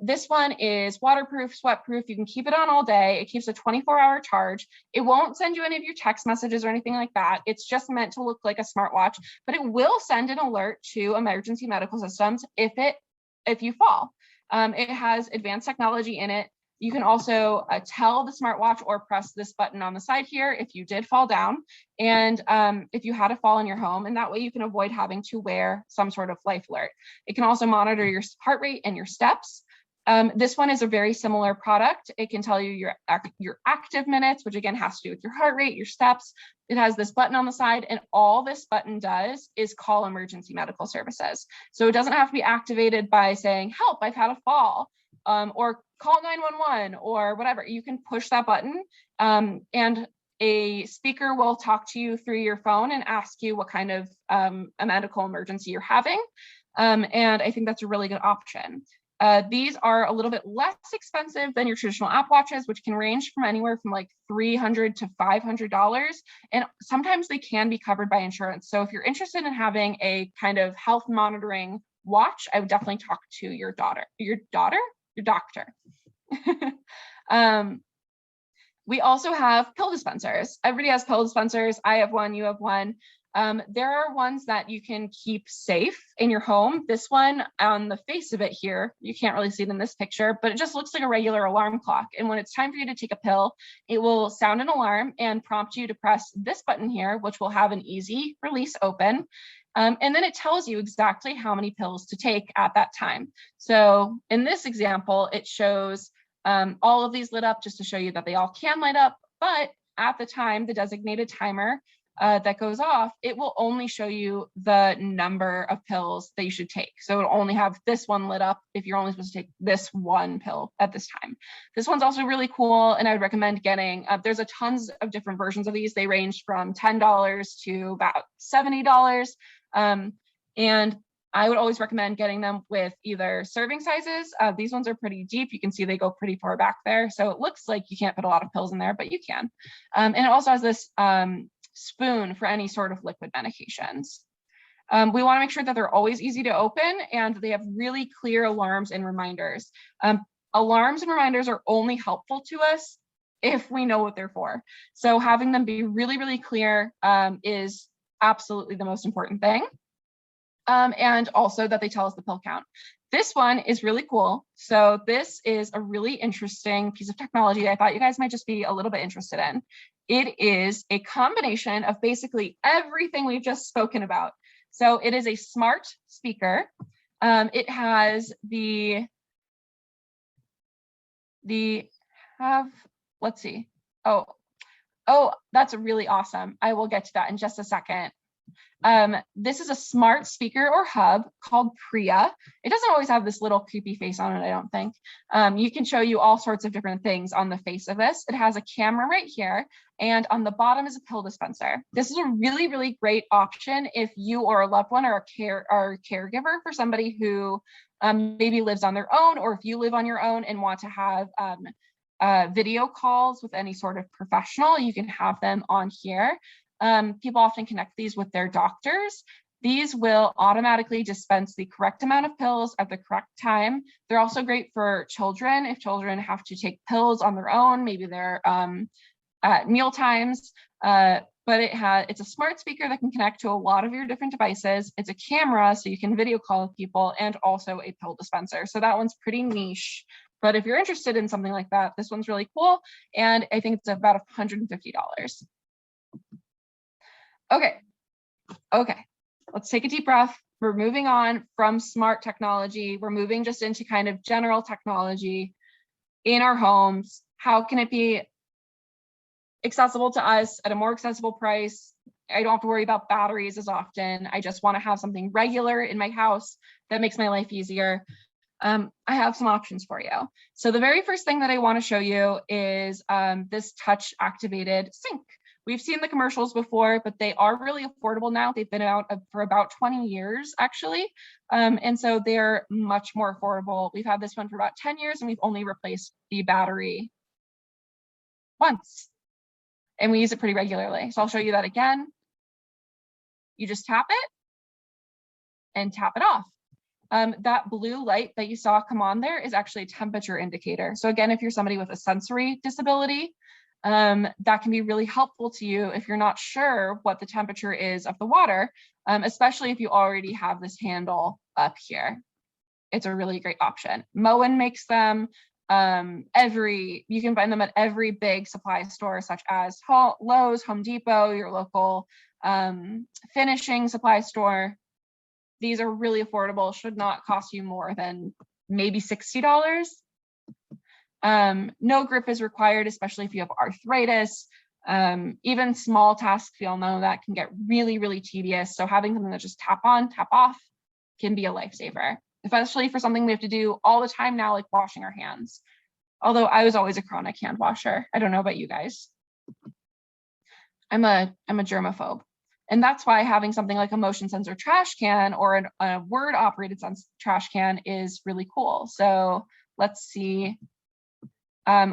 This one is waterproof, sweatproof. You can keep it on all day. It keeps a 24-hour charge. It won't send you any of your text messages or anything like that. It's just meant to look like a smartwatch, but it will send an alert to emergency medical systems if you fall. It has advanced technology in it. You can also tell the smartwatch or press this button on the side here if you did fall down, and if you had a fall in your home, and that way you can avoid having to wear some sort of life alert. It can also monitor your heart rate and your steps. This one is a very similar product. It can tell you your active minutes, which again has to do with your heart rate, your steps. It has this button on the side, and all this button does is call emergency medical services. So it doesn't have to be activated by saying, help, I've had a fall, or call 911 or whatever. You can push that button and a speaker will talk to you through your phone and ask you what kind of a medical emergency you're having. And I think that's a really good option. These are a little bit less expensive than your traditional app watches, which can range from anywhere from like $300 to $500. And sometimes they can be covered by insurance. So if you're interested in having a kind of health monitoring watch, I would definitely talk to your doctor. We also have pill dispensers. Everybody has pill dispensers. I have one, you have one. There are ones that you can keep safe in your home. This one on the face of it here, you can't really see it in this picture, but it just looks like a regular alarm clock. And when it's time for you to take a pill, it will sound an alarm and prompt you to press this button here, which will have an easy release open. And then it tells you exactly how many pills to take at that time. So in this example, it shows all of these lit up just to show you that they all can light up, but at the time, the designated timer that goes off, it will only show you the number of pills that you should take. So it'll only have this one lit up if you're only supposed to take this one pill at this time. This one's also really cool, and I would recommend getting, there's a tons of different versions of these. They range from $10 to about $70. And I would always recommend getting them with either serving sizes. These ones are pretty deep. You can see they go pretty far back there. So it looks like you can't fit a lot of pills in there, but you can. And it also has this spoon for any sort of liquid medications. We want to make sure that they're always easy to open and they have really clear alarms and reminders. Alarms and reminders are only helpful to us if we know what they're for. So having them be really, really clear is absolutely the most important thing. And also that they tell us the pill count. This one is really cool. So this is a really interesting piece of technology that I thought you guys might just be a little bit interested in. It is a combination of basically everything we've just spoken about. So it is a smart speaker. It has let's see. Oh, that's really awesome. I will get to that in just a second. This is a smart speaker or hub called Priya. It doesn't always have this little creepy face on it, I don't think. You can show you all sorts of different things on the face of this. It has a camera right here, and on the bottom is a pill dispenser. This is a really, really great option if you or a loved one are a caregiver for somebody who maybe lives on their own, or if you live on your own and want to have video calls with any sort of professional, you can have them on here. People often connect these with their doctors. These will automatically dispense the correct amount of pills at the correct time. They're also great for children if children have to take pills on their own, maybe they're at meal times. But it's a smart speaker that can connect to a lot of your different devices. It's a camera, so you can video call with people, and also a pill dispenser. So that one's pretty niche. But if you're interested in something like that, this one's really cool. And I think it's about $150. Okay, let's take a deep breath. We're moving on from smart technology. We're moving just into kind of general technology in our homes. How can it be accessible to us at a more accessible price? I don't have to worry about batteries as often. I just want to have something regular in my house that makes my life easier. I have some options for you. So the very first thing that I want to show you is this touch activated sink. We've seen the commercials before, but they are really affordable now. They've been out for about 20 years, actually. And so they're much more affordable. We've had this one for about 10 years, and we've only replaced the battery once. And we use it pretty regularly. So I'll show you that again. You just tap it and tap it off. That blue light that you saw come on there is actually a temperature indicator. So again, if you're somebody with a sensory disability, that can be really helpful to you if you're not sure what the temperature is of the water, especially if you already have this handle up here. It's a really great option. Moen makes them. You can find them at every big supply store, such as Lowe's, Home Depot, your local finishing supply store. These are really affordable, should not cost you more than maybe $60. No grip is required, especially if you have arthritis. Even small tasks, we all know that can get really, really tedious. So having something that just tap on, tap off can be a lifesaver, especially for something we have to do all the time now, like washing our hands. Although I was always a chronic hand washer. I don't know about you guys. I'm a germaphobe. And that's why having something like a motion sensor trash can or a word operated trash can is really cool. So let's see.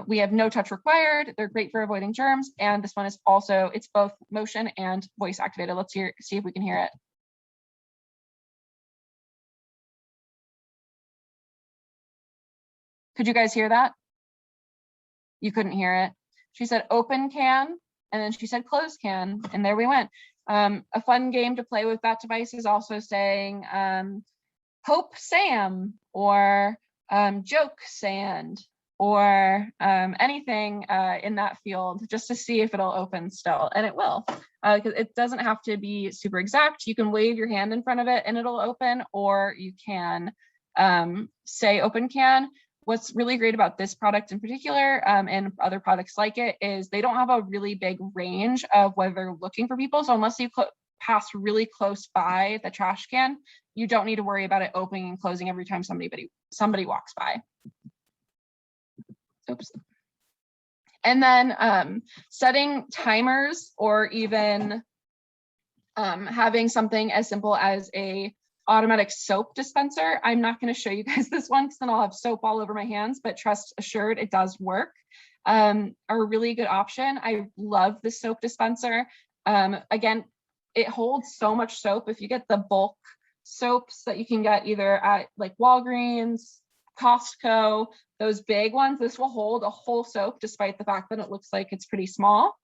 We have no touch required. They're great for avoiding germs. And this one is also, it's both motion and voice activated. Let's see if we can hear it. Could you guys hear that? You couldn't hear it. She said open can, and then she said close can, and there we went. A fun game to play with that device is also saying Hope Sam or Joke Sand or anything in that field, just to see if it'll open still, and it will, because it doesn't have to be super exact. You can wave your hand in front of it and it'll open, or you can say open can. what's really great about this product in particular, and other products like it, is they don't have a really big range of whether they're looking for people. So unless you pass really close by the trash can, you don't need to worry about it opening and closing every time somebody walks by. Oops. And then setting timers, or even having something as simple as a automatic soap dispenser. I'm not going to show you guys this one because then I'll have soap all over my hands, but trust assured it does work. Are a really good option. I love the soap dispenser. Again, it holds so much soap. If you get the bulk soaps that you can get either at like Walgreens, Costco, those big ones, this will hold a whole soap despite the fact that it looks like it's pretty small.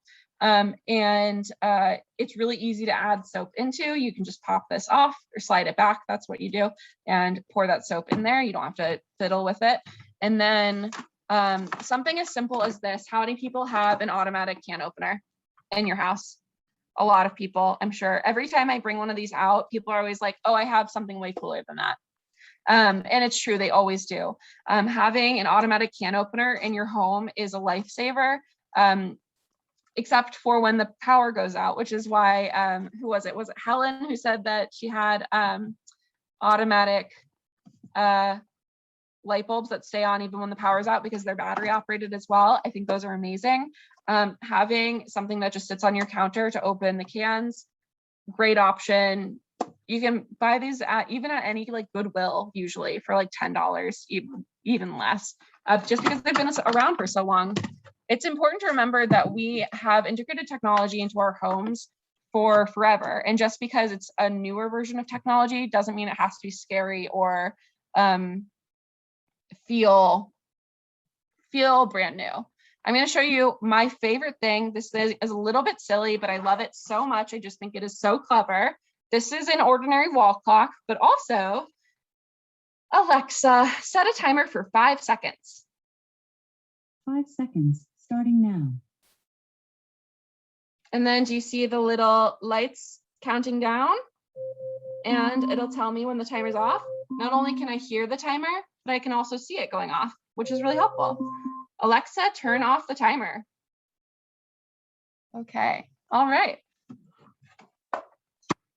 It's really easy to add soap into. You can just pop this off or slide it back. That's what you do, and pour that soap in there. You don't have to fiddle with it. And then something as simple as this. How many people have an automatic can opener in your house? A lot of people, I'm sure. Every time I bring one of these out, people are always like, oh, I have something way cooler than that. And it's true, they always do. Having an automatic can opener in your home is a lifesaver. Except for when the power goes out, which is why, who was it? Was it Helen who said that she had automatic light bulbs that stay on even when the power's out because they're battery operated as well? I think those are amazing. Having something that just sits on your counter to open the cans, great option. You can buy these even at any like Goodwill usually for like $10, even less, just because they've been around for so long. It's important to remember that we have integrated technology into our homes for forever. And just because it's a newer version of technology doesn't mean it has to be scary or feel brand new. I'm going to show you my favorite thing. This is a little bit silly, but I love it so much. I just think it is so clever. This is an ordinary wall clock, but also, Alexa, set a timer for 5 seconds. 5 seconds, starting now. And then do you see the little lights counting down? And it'll tell me when the timer's off. Not only can I hear the timer, but I can also see it going off, which is really helpful. Alexa, turn off the timer. Okay, all right.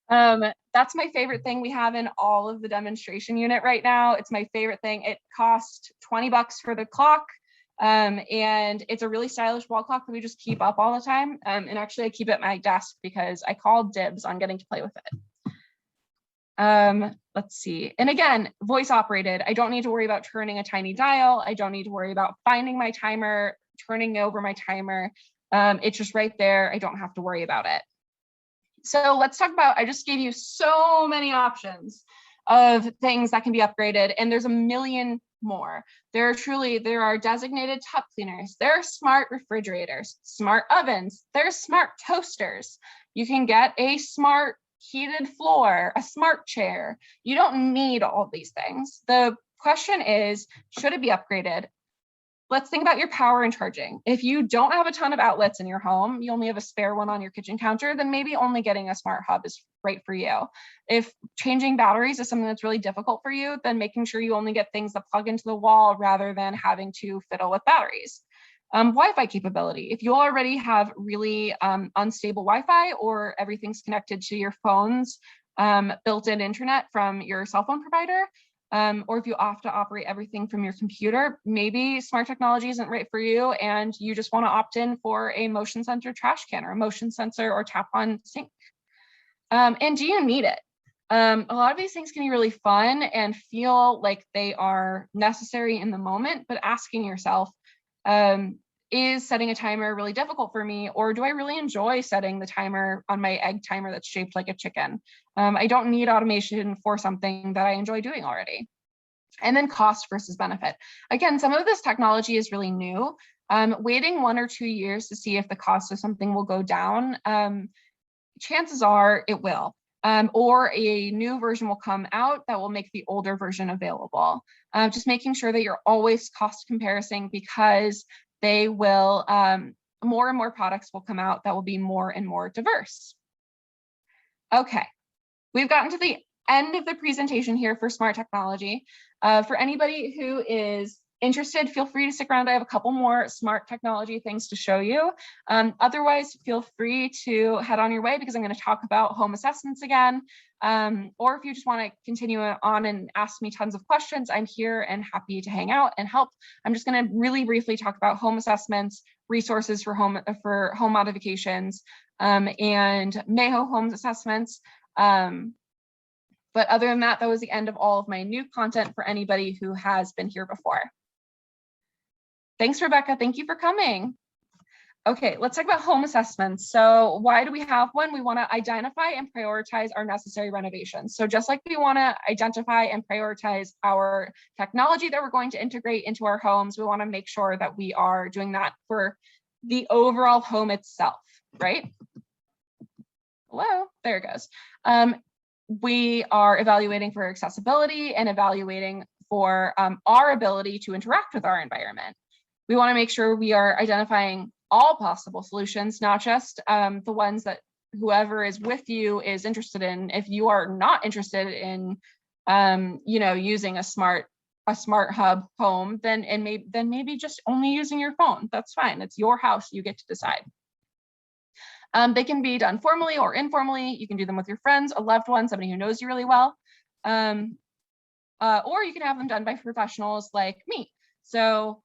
That's my favorite thing we have in all of the demonstration unit right now. It's my favorite thing. It cost $20 for the clock. And it's a really stylish wall clock that we just keep up all the time. And actually I keep it at my desk because I called dibs on getting to play with it. Let's see. And again, voice operated. I don't need to worry about turning a tiny dial. I don't need to worry about finding my timer, turning over my timer. It's just right there. I don't have to worry about it. So let's talk about, I just gave you so many options of things that can be upgraded, and there's a million more. There are designated tub cleaners, there are smart refrigerators, smart ovens, there's smart toasters. You can get a smart heated floor, a smart chair. You don't need all these things. The question is, should it be upgraded? Let's think about your power and charging. If you don't have a ton of outlets in your home, you only have a spare one on your kitchen counter, then maybe only getting a smart hub is right for you. If changing batteries is something that's really difficult for you, then making sure you only get things that plug into the wall rather than having to fiddle with batteries. Wi-Fi capability. If you already have really unstable Wi-Fi, or everything's connected to your phone's built-in internet from your cell phone provider, or if you have to operate everything from your computer, maybe smart technology isn't right for you and you just want to opt in for a motion sensor trash can or a motion sensor or tap on sink. And do you need it? A lot of these things can be really fun and feel like they are necessary in the moment, but asking yourself, is setting a timer really difficult for me, or do I really enjoy setting the timer on my egg timer that's shaped like a chicken? I don't need automation for something that I enjoy doing already. And then cost versus benefit. Again, some of this technology is really new. Waiting 1 or 2 years to see if the cost of something will go down, chances are it will. Or a new version will come out that will make the older version available. Just making sure that you're always cost comparing, because they will, more and more products will come out that will be more and more diverse. Okay, we've gotten to the end of the presentation here for smart technology. For anybody who is interested, feel free to stick around. I have a couple more smart technology things to show you. Otherwise, feel free to head on your way because I'm going to talk about home assessments again. Or if you just want to continue on and ask me tons of questions, I'm here and happy to hang out and help. I'm just going to really briefly talk about home assessments, resources for home modifications, and MAHO home assessments. But other than that, that was the end of all of my new content for anybody who has been here before. Thanks, Rebecca. Thank you for coming. Okay, let's talk about home assessments. So why do we have one? We want to identify and prioritize our necessary renovations. So just like we want to identify and prioritize our technology that we're going to integrate into our homes, we want to make sure that we are doing that for the overall home itself, right? Hello, there it goes. We are evaluating for accessibility and evaluating for our ability to interact with our environment. We want to make sure we are identifying all possible solutions, not just the ones that whoever is with you is interested in. If you are not interested in, using a smart hub home, then maybe just only using your phone. That's fine. It's your house. You get to decide. They can be done formally or informally. You can do them with your friends, a loved one, somebody who knows you really well. Or you can have them done by professionals like me. So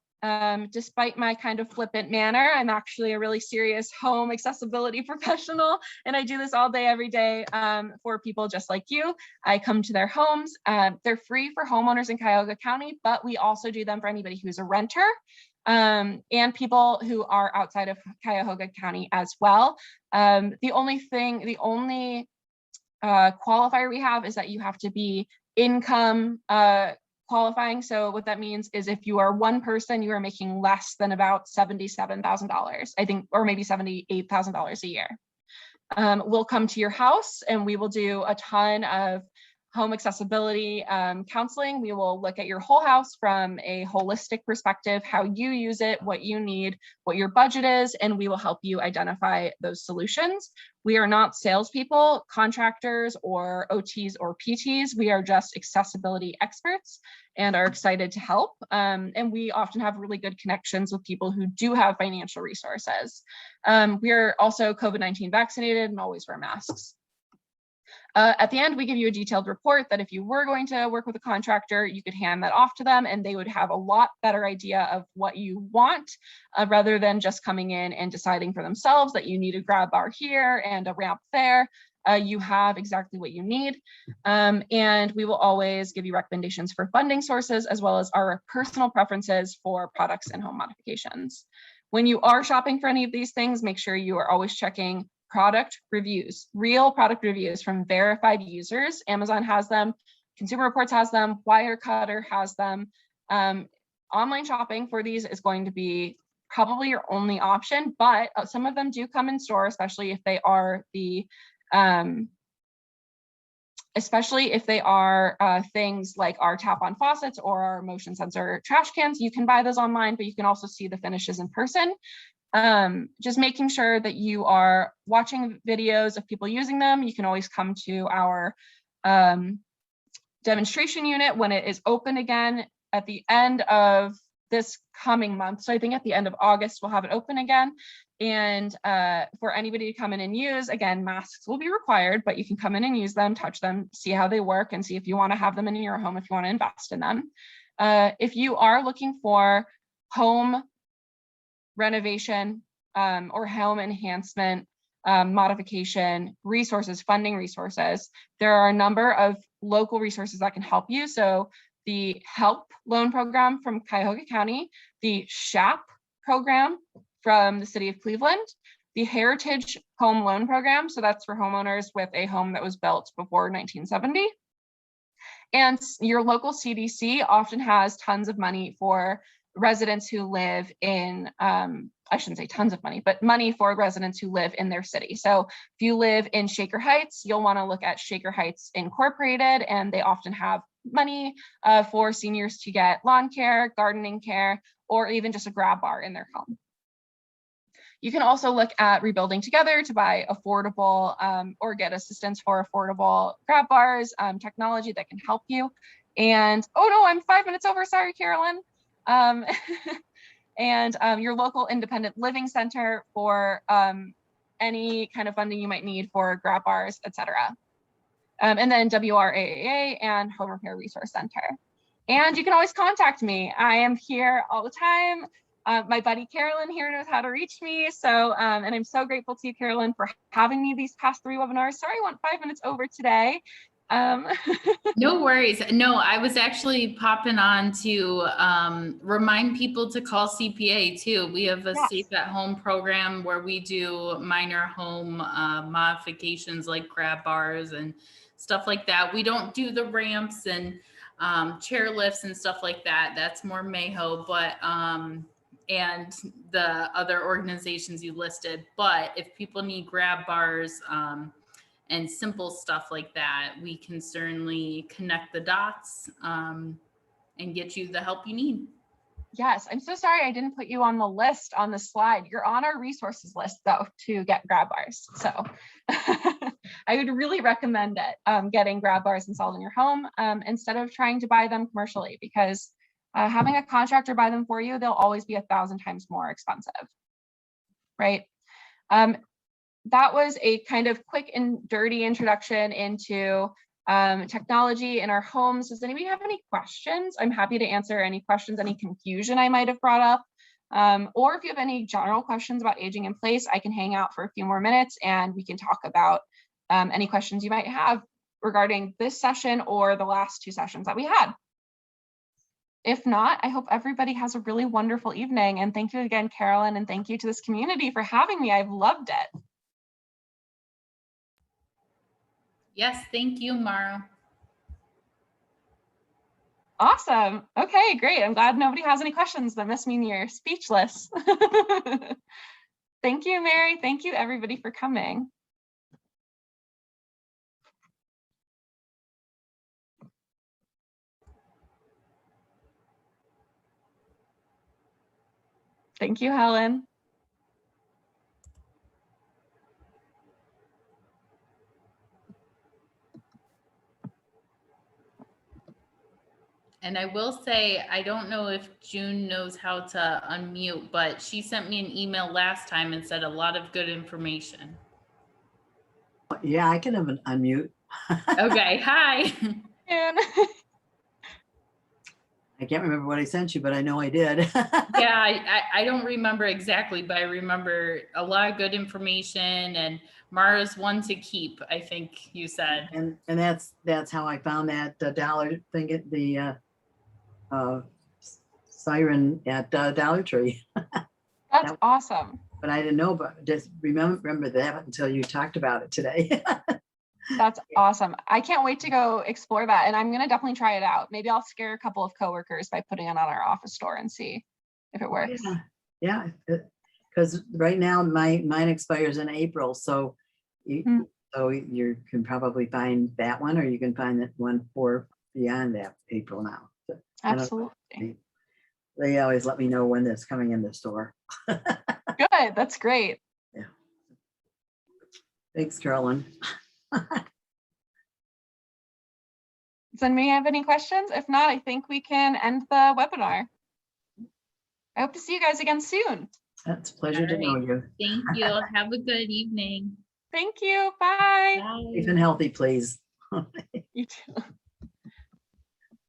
despite my kind of flippant manner, I'm actually a really serious home accessibility professional, and I do this all day, every day for people just like you. I come to their homes. They're free for homeowners in Cuyahoga County, but we also do them for anybody who's a renter and people who are outside of Cuyahoga County as well. The only qualifier we have is that you have to be income qualifying. So what that means is if you are one person, you are making less than about $77,000, I think, or maybe $78,000 a year. We'll come to your house and we will do a ton of home accessibility counseling. We will look at your whole house from a holistic perspective, how you use it, what you need, what your budget is, and we will help you identify those solutions. We are not salespeople, contractors, or OTs or PTs. We are just accessibility experts and are excited to help. And we often have really good connections with people who do have financial resources. We are also COVID-19 vaccinated and always wear masks. At the end, we give you a detailed report that if you were going to work with a contractor, you could hand that off to them and they would have a lot better idea of what you want rather than just coming in and deciding for themselves that you need a grab bar here and a ramp there. You have exactly what you need. And we will always give you recommendations for funding sources as well as our personal preferences for products and home modifications. When you are shopping for any of these things, make sure you are always checking product reviews, real product reviews from verified users. Amazon has them, Consumer Reports has them, Wirecutter has them. Online shopping for these is going to be probably your only option, but some of them do come in store, especially if they are things like our tap-on faucets or our motion sensor trash cans. You can buy those online, but you can also see the finishes in person. Just making sure that you are watching videos of people using them. You can always come to our demonstration unit when it is open again at the end of this coming month. So I think at the end of August, we'll have it open again. And for anybody to come in and use, again, masks will be required, but you can come in and use them, touch them, see how they work, and see if you want to have them in your home, if you want to invest in them. If you are looking for home renovation or home enhancement, modification resources, funding resources, there are a number of local resources that can help you. So the HELP loan program from Cuyahoga County, the SHAP program from the city of Cleveland, the Heritage Home Loan Program, so that's for homeowners with a home that was built before 1970. And your local CDC often has tons of money for residents who live in, I shouldn't say tons of money, but money for residents who live in their city. So if you live in Shaker Heights, you'll want to look at Shaker Heights Incorporated, and they often have money for seniors to get lawn care, gardening care, or even just a grab bar in their home. You can also look at Rebuilding Together to buy affordable or get assistance for affordable grab bars, technology that can help you. And oh no, I'm 5 minutes over. Sorry, Carolyn. Um, and your local independent living center for any kind of funding you might need for grab bars, etc. And then WRAA and Home Repair Resource Center. And you can always contact me. I am here all the time. My buddy Carolyn here knows how to reach me. So, and I'm so grateful to you, Carolyn, for having me these past 3 webinars. Sorry, I went 5 minutes over today. No worries. No, I was actually popping on to remind people to call CPA too. We have a Yes. Safe at Home program where we do minor home modifications like grab bars and stuff like that. We don't do the ramps and chair lifts and stuff like that. That's more MAHO, but and the other organizations you listed. But if people need grab bars, and simple stuff like that, we can certainly connect the dots and get you the help you need. Yes, I'm so sorry I didn't put you on the list on the slide. You're on our resources list though to get grab bars. So I would really recommend it, getting grab bars installed in your home instead of trying to buy them commercially, because having a contractor buy them for you, they'll always be 1,000 times more expensive, right? That was a kind of quick and dirty introduction into technology in our homes. Does anybody have any questions? I'm happy to answer any questions, any confusion I might have brought up. Or if you have any general questions about aging in place, I can hang out for a few more minutes and we can talk about any questions you might have regarding this session or the last 2 sessions that we had. If not, I hope everybody has a really wonderful evening. And thank you again, Carolyn, and thank you to this community for having me. I've loved it. Yes, thank you, Mara. Awesome. Okay, great. I'm glad nobody has any questions that must mean you're speechless. Thank you, Mary. Thank you, everybody, for coming. Thank you, Helen. And I will say, I don't know if June knows how to unmute, but she sent me an email last time and said a lot of good information. Yeah, I can have an unmute. Okay, hi. And I can't remember what I sent you, but I know I did. Yeah, I don't remember exactly, but I remember a lot of good information, and Mara's one to keep, I think you said. And that's how I found that dollar thing at the siren at Dollar Tree. that's awesome. But I didn't know, but just remember that until you talked about it today. That's awesome. I can't wait to go explore that. And I'm going to definitely try it out. Maybe I'll scare a couple of coworkers by putting it on our office door and see if it works. Yeah, because right now mine expires in April. So you can probably find that one, or you can find that one for beyond that April now. So, absolutely. They always let me know when that's coming in the store. Good. That's great. Yeah. Thanks, Carolyn. Does anybody have any questions? If not, I think we can end the webinar. I hope to see you guys again soon. It's a pleasure to know you. Thank you. Have a good evening. Thank you. Bye. Bye. Safe and healthy, please. You too.